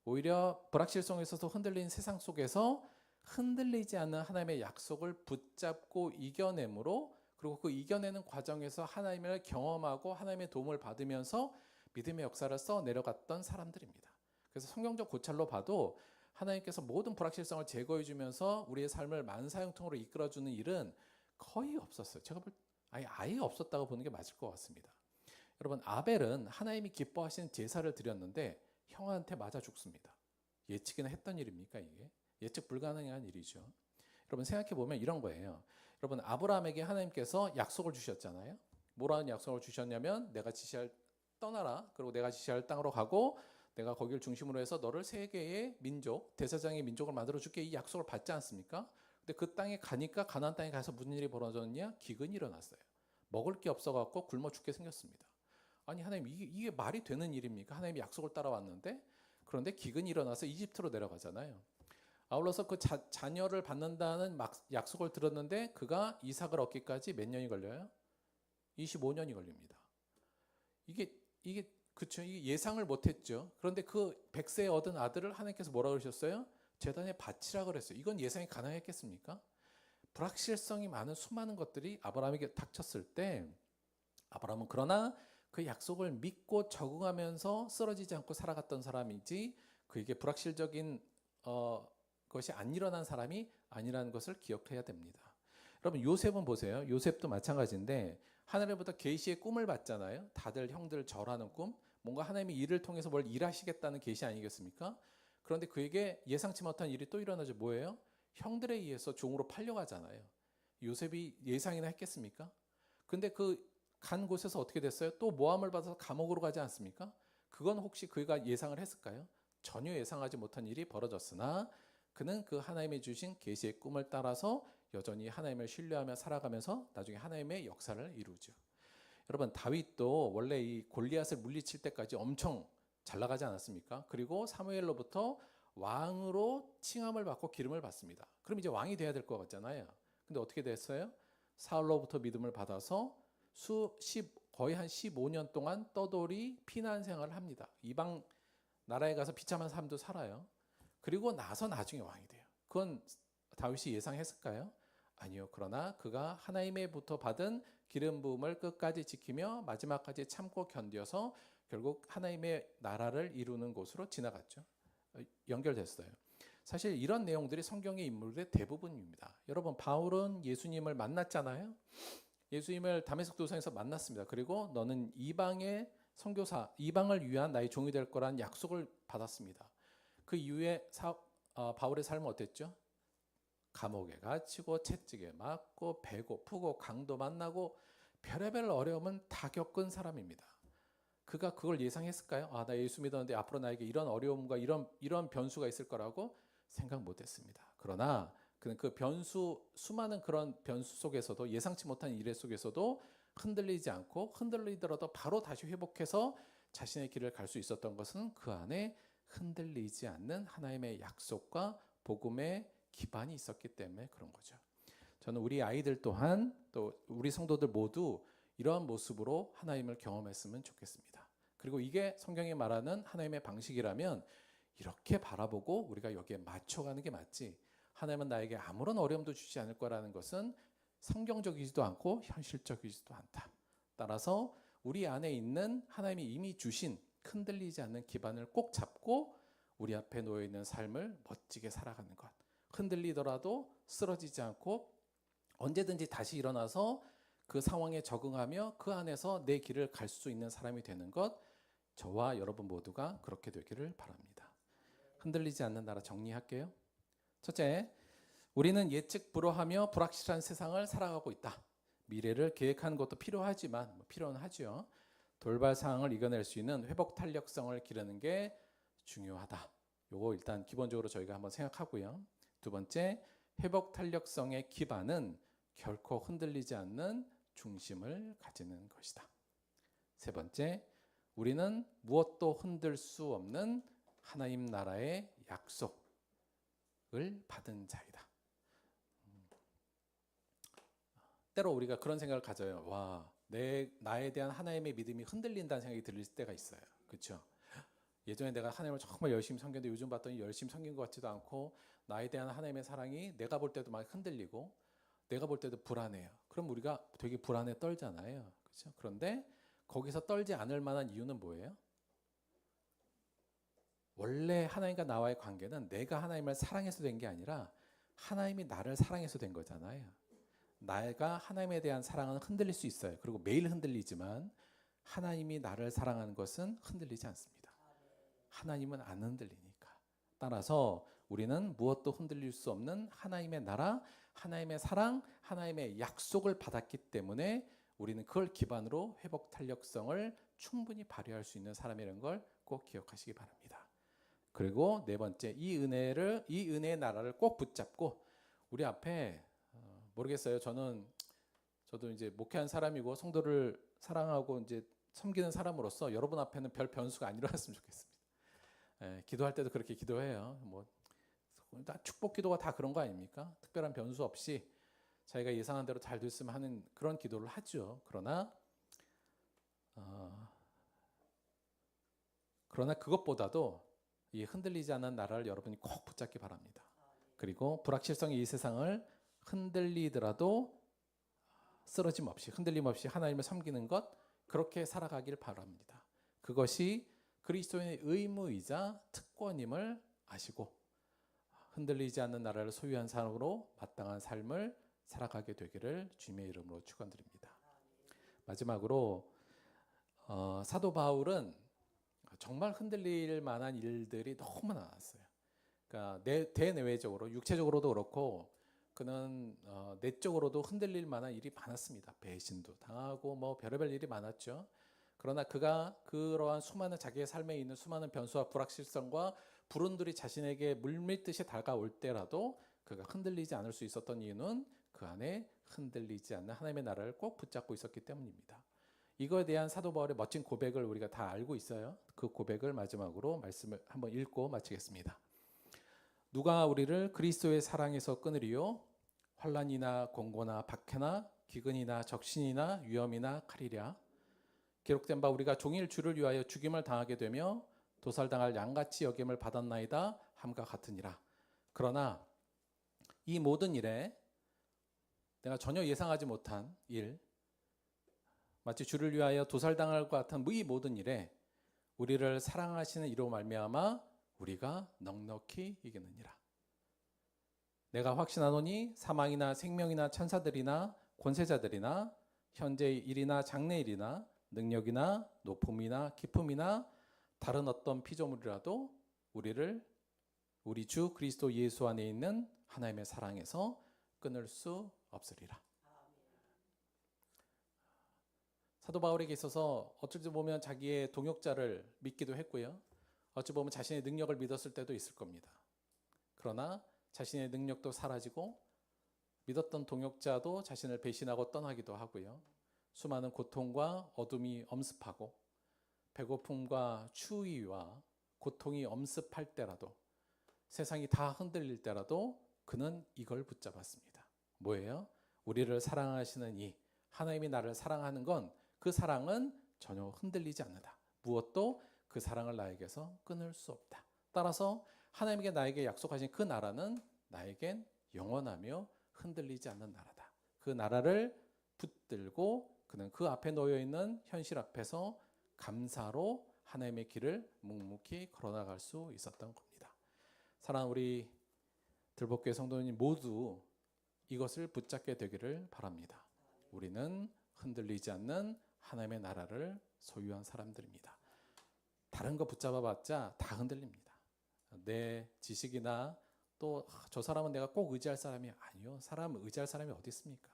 오히려 불확실성에서도 흔들린 세상 속에서 흔들리지 않는 하나님의 약속을 붙잡고 이겨내므로, 그리고 그 이겨내는 과정에서 하나님을 경험하고 하나님의 도움을 받으면서 믿음의 역사를 써 내려갔던 사람들입니다. 그래서 성경적 고찰로 봐도 하나님께서 모든 불확실성을 제거해 주면서 우리의 삶을 만사형통으로 이끌어주는 일은 거의 없었어요. 제가 아예 없었다고 보는 게 맞을 것 같습니다. 여러분, 아벨은 하나님이 기뻐하시는 제사를 드렸는데 형한테 맞아 죽습니다. 예측이나 했던 일입니까 이게? 예측 불가능한 일이죠. 여러분, 생각해 보면 이런 거예요. 여러분, 아브라함에게 하나님께서 약속을 주셨잖아요. 뭐라는 약속을 주셨냐면, 내가 지시할 떠나라. 그리고 내가 지시할 땅으로 가고 내가 거기를 중심으로 해서 너를 세 개의 민족, 대제사장의 민족을 만들어 줄게. 이 약속을 받지 않습니까? 근데 그 땅에 가니까, 가나안 땅에 가서 무슨 일이 벌어졌냐? 기근이 일어났어요. 먹을 게 없어갖고 굶어 죽게 생겼습니다. 아니, 하나님, 이게 말이 되는 일입니까? 하나님이 약속을 따라왔는데, 그런데 기근이 일어나서 이집트로 내려가잖아요. 아울러서 그 자녀를 받는다는 약속을 들었는데 그가 이삭을 얻기까지 몇 년이 걸려요? 25년이 걸립니다. 이게 그쵸? 이게 예상을 못했죠. 그런데 그 100세에 얻은 아들을 하나님께서 뭐라고 그러셨어요? 제단에 바치라 그랬어요. 이건 예상이 가능했겠습니까? 불확실성이 많은 수많은 것들이 아브라함에게 닥쳤을 때, 아브라함은 그러나 그 약속을 믿고 적응하면서 쓰러지지 않고 살아갔던 사람이지, 그에게 불확실적인 것이 안 일어난 사람이 아니라는 것을 기억해야 됩니다. 여러분, 요셉은 보세요. 요셉도 마찬가지인데 하늘로부터 계시의 꿈을 받잖아요. 다들 형들 절하는 꿈, 뭔가 하나님이 일을 통해서 뭘 일하시겠다는 계시 아니겠습니까? 그런데 그에게 예상치 못한 일이 또 일어나죠. 뭐예요? 형들에 의해서 종으로 팔려가잖아요. 요셉이 예상이나 했겠습니까? 근데 그 간 곳에서 어떻게 됐어요? 또 모함을 받아서 감옥으로 가지 않습니까? 그건 혹시 그가 예상을 했을까요? 전혀 예상하지 못한 일이 벌어졌으나 그는 그 하나님이 주신 계시의 꿈을 따라서 여전히 하나님을 신뢰하며 살아가면서 나중에 하나님의 역사를 이루죠. 여러분, 다윗도 원래 이 골리앗을 물리칠 때까지 엄청 잘 나가지 않았습니까? 그리고 사무엘로부터 왕으로 칭함을 받고 기름을 받습니다. 그럼 이제 왕이 돼야 될 것 같잖아요. 근데 어떻게 됐어요? 사울로부터 믿음을 받아서 거의 한 15년 동안 떠돌이 피난 생활을 합니다. 이방 나라에 가서 비참한 삶도 살아요. 그리고 나중에 왕이 돼요. 그건 다윗이 예상했을까요? 아니요. 그러나 그가 하나님의부터 받은 기름 부음을 끝까지 지키며 마지막까지 참고 견뎌서 결국 하나님의 나라를 이루는 곳으로 지나갔죠. 연결됐어요. 사실 이런 내용들이 성경의 인물들의 대부분입니다. 여러분, 바울은 예수님을 만났잖아요. 예수님을 다메섹 도상에서 만났습니다. 그리고 너는 이방의 선교사, 이방을 위한 나의 종이 될 거라는 약속을 받았습니다. 그 이후에 바울의 삶은 어땠죠? 감옥에 갇히고 채찍에 맞고 배고프고 강도 만나고 별의별 어려움은 다 겪은 사람입니다. 그가 그걸 예상했을까요? 나 예수 믿었는데 앞으로 나에게 이런 어려움과 이런 변수가 있을 거라고 생각 못했습니다. 그러나 그는 그 수많은 그런 변수 속에서도, 예상치 못한 일의 속에서도 흔들리지 않고, 흔들리더라도 바로 다시 회복해서 자신의 길을 갈 수 있었던 것은 그 안에 흔들리지 않는 하나님의 약속과 복음의 기반이 있었기 때문에 그런 거죠. 저는 우리 아이들 또한, 또 우리 성도들 모두 이러한 모습으로 하나님을 경험했으면 좋겠습니다. 그리고 이게 성경이 말하는 하나님의 방식이라면 이렇게 바라보고 우리가 여기에 맞춰가는 게 맞지, 하나님은 나에게 아무런 어려움도 주지 않을 거라는 것은 성경적이지도 않고 현실적이지도 않다. 따라서 우리 안에 있는 하나님이 이미 주신 흔들리지 않는 기반을 꼭 잡고 우리 앞에 놓여 있는 삶을 멋지게 살아가는 것. 흔들리더라도 쓰러지지 않고 언제든지 다시 일어나서 그 상황에 적응하며 그 안에서 내 길을 갈 수 있는 사람이 되는 것, 저와 여러분 모두가 그렇게 되기를 바랍니다. 흔들리지 않는 나라 정리할게요. 첫째, 우리는 예측 불허하며 불확실한 세상을 살아가고 있다. 미래를 계획하는 것도 필요하지만, 필요는 하죠. 돌발 상황을 이겨낼 수 있는 회복 탄력성을 기르는 게 중요하다. 요거 일단 기본적으로 저희가 한번 생각하고요. 두 번째, 회복 탄력성의 기반은 결코 흔들리지 않는 중심을 가지는 것이다. 세 번째, 우리는 무엇도 흔들 수 없는 하나님 나라의 약속을 받은 자이다. 때로 우리가 그런 생각을 가져요. 나에 대한 하나님의 믿음이 흔들린다는 생각이 들 때가 있어요. 그렇죠? 예전에 내가 하나님을 정말 열심히 섬겼는데 요즘 봤더니 열심히 섬긴 것 같지도 않고, 나에 대한 하나님의 사랑이 내가 볼 때도 막 흔들리고 내가 볼 때도 불안해요. 그럼 우리가 되게 불안에 떨잖아요. 그렇죠? 그런데 거기서 떨지 않을 만한 이유는 뭐예요? 원래 하나님과 나와의 관계는 내가 하나님을 사랑해서 된 게 아니라 하나님이 나를 사랑해서 된 거잖아요. 내가 하나님에 대한 사랑은 흔들릴 수 있어요. 그리고 매일 흔들리지만 하나님이 나를 사랑하는 것은 흔들리지 않습니다. 하나님은 안 흔들리니까. 따라서 우리는 무엇도 흔들릴 수 없는 하나님의 나라, 하나님의 사랑, 하나님의 약속을 받았기 때문에 우리는 그걸 기반으로 회복 탄력성을 충분히 발휘할 수 있는 사람이라는 걸 꼭 기억하시기 바랍니다. 그리고 네 번째, 이 은혜의 나라를 꼭 붙잡고 우리 앞에, 모르겠어요. 저도 이제 목회한 사람이고 성도를 사랑하고 이제 섬기는 사람으로서 여러분 앞에는 별 변수가 안 일어났으면 좋겠습니다. 기도할 때도 그렇게 기도해요. 다 축복 기도가 다 그런 거 아닙니까? 특별한 변수 없이 자기가 예상한 대로 잘 됐으면 하는 그런 기도를 하죠. 그러나 그것보다도 이 흔들리지 않는 나라를 여러분이 꼭 붙잡기 바랍니다. 그리고 불확실성의 이 세상을 흔들리더라도 쓰러짐 없이, 흔들림 없이 하나님을 섬기는 것, 그렇게 살아가길 바랍니다. 그것이 그리스도인의 의무이자 특권임을 아시고 흔들리지 않는 나라를 소유한 사람으로 마땅한 삶을 살아가게 되기를 주님의 이름으로 축원드립니다. 마지막으로 사도 바울은 정말 흔들릴 만한 일들이 너무 많았어요. 그러니까 대내외적으로, 육체적으로도 그렇고 그는 내적으로도 흔들릴 만한 일이 많았습니다. 배신도 당하고 별의별 일이 많았죠. 그러나 그가 그러한 수많은 자기의 삶에 있는 수많은 변수와 불확실성과 불운들이 자신에게 물밀듯이 다가올 때라도 그가 흔들리지 않을 수 있었던 이유는 그 안에 흔들리지 않는 하나님의 나라를 꼭 붙잡고 있었기 때문입니다. 이거에 대한 사도 바울의 멋진 고백을 우리가 다 알고 있어요. 그 고백을 마지막으로 말씀을 한번 읽고 마치겠습니다. 누가 우리를 그리스도의 사랑에서 끊으리요? 환란이나 공고나 박해나 기근이나 적신이나 위험이나 칼이랴. 기록된 바 우리가 종일 주를 위하여 죽임을 당하게 되며 도살당할 양같이 여김을 받았나이다 함과 같으니라. 그러나 이 모든 일에 내가 전혀 예상하지 못한 일, 마치 주를 위하여 도살당할 것 같은 이 모든 일에 우리를 사랑하시는 이로 말미암아 우리가 넉넉히 이기느니라. 내가 확신하노니 사망이나 생명이나 천사들이나 권세자들이나 현재의 일이나 장래 일이나 능력이나 높음이나 깊음이나 다른 어떤 피조물이라도 우리를 우리 주 그리스도 예수 안에 있는 하나님의 사랑에서 끊을 수 없으리라. 사도 바울에게 있어서 어찌 보면 자기의 동역자를 믿기도 했고요. 어찌 보면 자신의 능력을 믿었을 때도 있을 겁니다. 그러나 자신의 능력도 사라지고 믿었던 동역자도 자신을 배신하고 떠나기도 하고요. 수많은 고통과 어둠이 엄습하고 배고픔과 추위와 고통이 엄습할 때라도 세상이 다 흔들릴 때라도 그는 이걸 붙잡았습니다. 뭐예요? 우리를 사랑하시는 이 하나님이 나를 사랑하는 건 그 사랑은 전혀 흔들리지 않는다. 무엇도 그 사랑을 나에게서 끊을 수 없다. 따라서 하나님께 나에게 약속하신 그 나라는 나에겐 영원하며 흔들리지 않는 나라다. 그 나라를 붙들고 그는 그 앞에 놓여 있는 현실 앞에서 감사로 하나님의 길을 묵묵히 걸어나갈 수 있었던 겁니다. 사랑하는 우리 들복교회 성도님 모두 이것을 붙잡게 되기를 바랍니다. 우리는 흔들리지 않는 하나님의 나라를 소유한 사람들입니다. 다른 거 붙잡아봤자 다 흔들립니다. 내 지식이나 또 저 사람은 내가 꼭 의지할 사람이 아니요. 사람 의지할 사람이 어디 있습니까?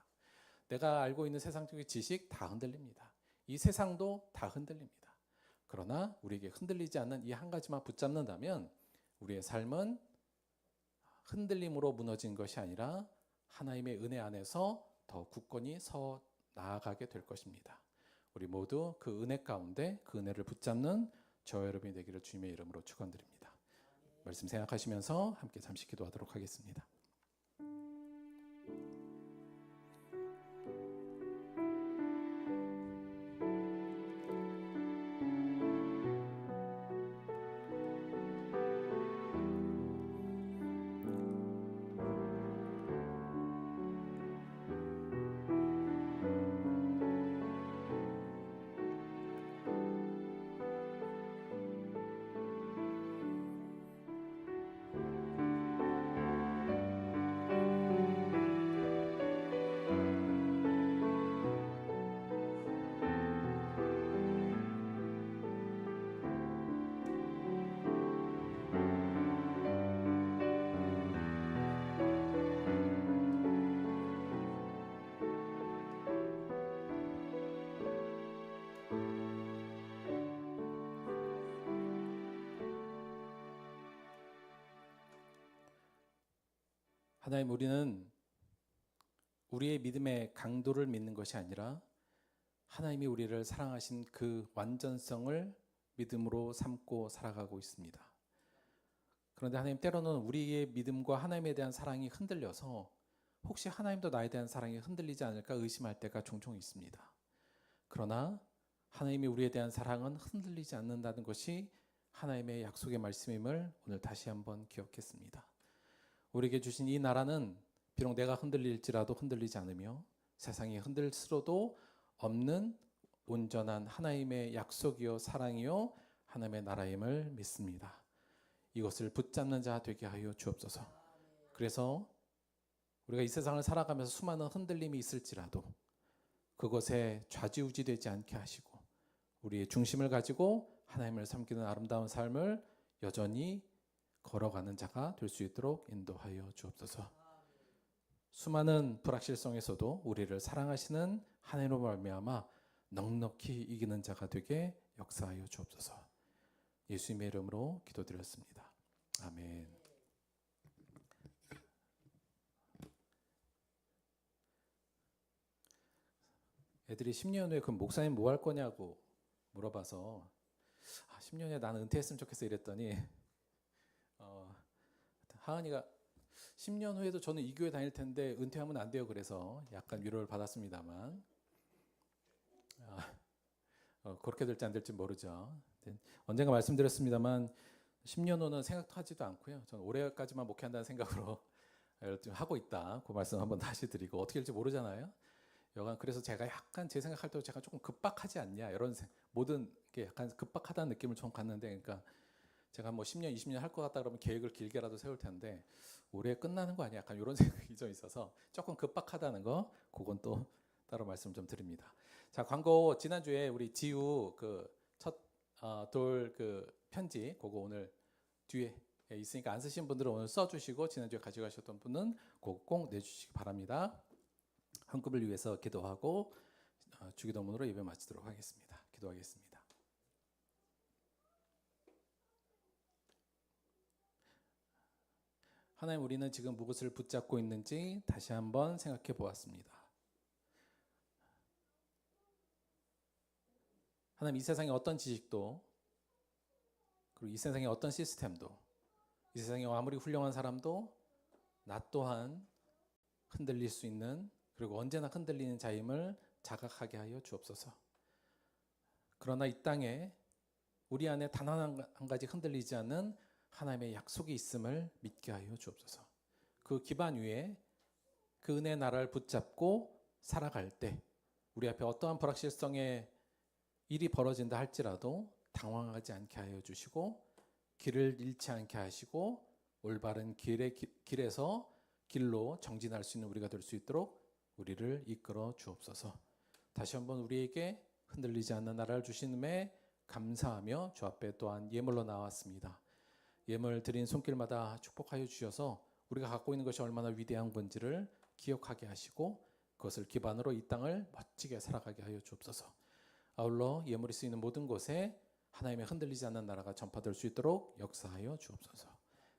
내가 알고 있는 세상적인 지식 다 흔들립니다. 이 세상도 다 흔들립니다. 그러나 우리에게 흔들리지 않는 이 한 가지만 붙잡는다면 우리의 삶은 흔들림으로 무너진 것이 아니라 하나님의 은혜 안에서 더 굳건히 서 나아가게 될 것입니다. 우리 모두 그 은혜 가운데 그 은혜를 붙잡는 저와 여러분이 되기를 주님의 이름으로 축원드립니다. 말씀 생각하시면서 함께 잠시 기도하도록 하겠습니다. 하나님, 우리는 우리의 믿음의 강도를 믿는 것이 아니라 하나님이 우리를 사랑하신 그 완전성을 믿음으로 삼고 살아가고 있습니다. 그런데 하나님, 때로는 우리의 믿음과 하나님에 대한 사랑이 흔들려서 혹시 하나님도 나에 대한 사랑이 흔들리지 않을까 의심할 때가 종종 있습니다. 그러나 하나님이 우리에 대한 사랑은 흔들리지 않는다는 것이 하나님의 약속의 말씀임을 오늘 다시 한번 기억했습니다. 우리에게 주신 이 나라는 비록 내가 흔들릴지라도 흔들리지 않으며 세상이 흔들수록도 없는 온전한 하나님의 약속이요 사랑이요 하나님의 나라임을 믿습니다. 이것을 붙잡는 자 되게 하여 주옵소서. 그래서 우리가 이 세상을 살아가면서 수많은 흔들림이 있을지라도 그것에 좌지우지되지 않게 하시고 우리의 중심을 가지고 하나님을 섬기는 아름다운 삶을 여전히 걸어가는 자가 될 수 있도록 인도하여 주옵소서. 수많은 불확실성에서도 우리를 사랑하시는 하나님으로 말미암아 넉넉히 이기는 자가 되게 역사하여 주옵소서. 예수님의 이름으로 기도드렸습니다. 아멘. 애들이 10년 후에 그럼 목사님 뭐 할 거냐고 물어봐서 10년 후에 나는 은퇴했으면 좋겠어 이랬더니 하은이가 10년 후에도 저는 이 교회 다닐 텐데 은퇴하면 안 돼요. 그래서 약간 위로를 받았습니다만 그렇게 될지 안 될지 모르죠. 언젠가 말씀드렸습니다만 10년 후는 생각도 하지도 않고요. 저는 올해까지만 목회한다는 생각으로 좀 하고 있다. 그 말씀 한번 다시 드리고 어떻게 될지 모르잖아요. 여간 그래서 제가 약간 제 생각할 때 제가 조금 급박하지 않냐 이런 모든 게 약간 급박하다는 느낌을 좀 갖는데 그러니까 제가 뭐 10년, 20년 할 것 같다 그러면 계획을 길게라도 세울 텐데 올해 끝나는 거 아니야? 약간 이런 생각이 좀 있어서 조금 급박하다는 거 그건 또 따로 말씀 좀 드립니다. 자, 광고 지난주에 우리 지우 그 첫 돌 그 편지 그거 오늘 뒤에 있으니까 안 쓰신 분들은 오늘 써주시고 지난주에 가져가셨던 분은 그거 꼭 내주시기 바랍니다. 헌금을 위해서 기도하고 주기도문으로 예배 마치도록 하겠습니다. 기도하겠습니다. 하나님, 우리는 지금 무엇을 붙잡고 있는지 다시 한번 생각해 보았습니다. 하나님, 이 세상의 어떤 지식도 그리고 이 세상의 어떤 시스템도 이 세상에 아무리 훌륭한 사람도 나 또한 흔들릴 수 있는 그리고 언제나 흔들리는 자임을 자각하게 하여 주옵소서. 그러나 이 땅에 우리 안에 단 한 가지 흔들리지 않는 하나님의 약속이 있음을 믿게 하여 주옵소서. 그 기반 위에 그 은혜의 나라를 붙잡고 살아갈 때 우리 앞에 어떠한 불확실성의 일이 벌어진다 할지라도 당황하지 않게 하여 주시고 길을 잃지 않게 하시고 올바른 길에서 길로 정진할 수 있는 우리가 될 수 있도록 우리를 이끌어 주옵소서. 다시 한번 우리에게 흔들리지 않는 나라를 주시음에 감사하며 주 앞에 또한 예물로 나왔습니다. 예물 드린 손길마다 축복하여 주셔서 우리가 갖고 있는 것이 얼마나 위대한 건지를 기억하게 하시고 그것을 기반으로 이 땅을 멋지게 살아가게 하여 주옵소서. 아울러 예물이 쓰이는 모든 곳에 하나님의 흔들리지 않는 나라가 전파될 수 있도록 역사하여 주옵소서.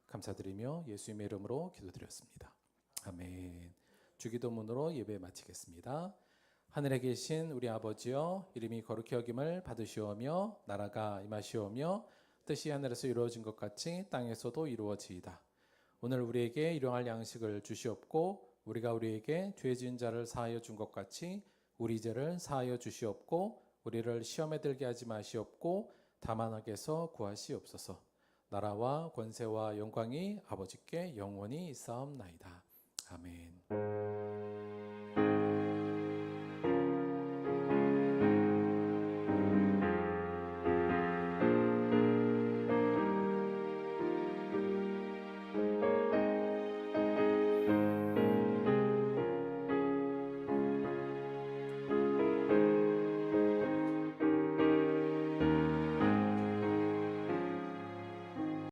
감사드리며 예수님의 이름으로 기도드렸습니다. 아멘. 주기도문으로 예배 마치겠습니다. 하늘에 계신 우리 아버지여, 이름이 거룩히 여김을 받으시오며 나라가 임하시오며 뜻이 하늘에서 이루어진 것 같이 땅에서도 이루어지이다. 오늘 우리에게 일용할 양식을 주시옵고 우리가 우리에게 죄 지은 자를 사하여 준 것 같이 우리 죄를 사하여 주시옵고 우리를 시험에 들게 하지 마시옵고 다만 악에서 구하시옵소서. 나라와 권세와 영광이 아버지께 영원히 있사옵나이다. 아멘.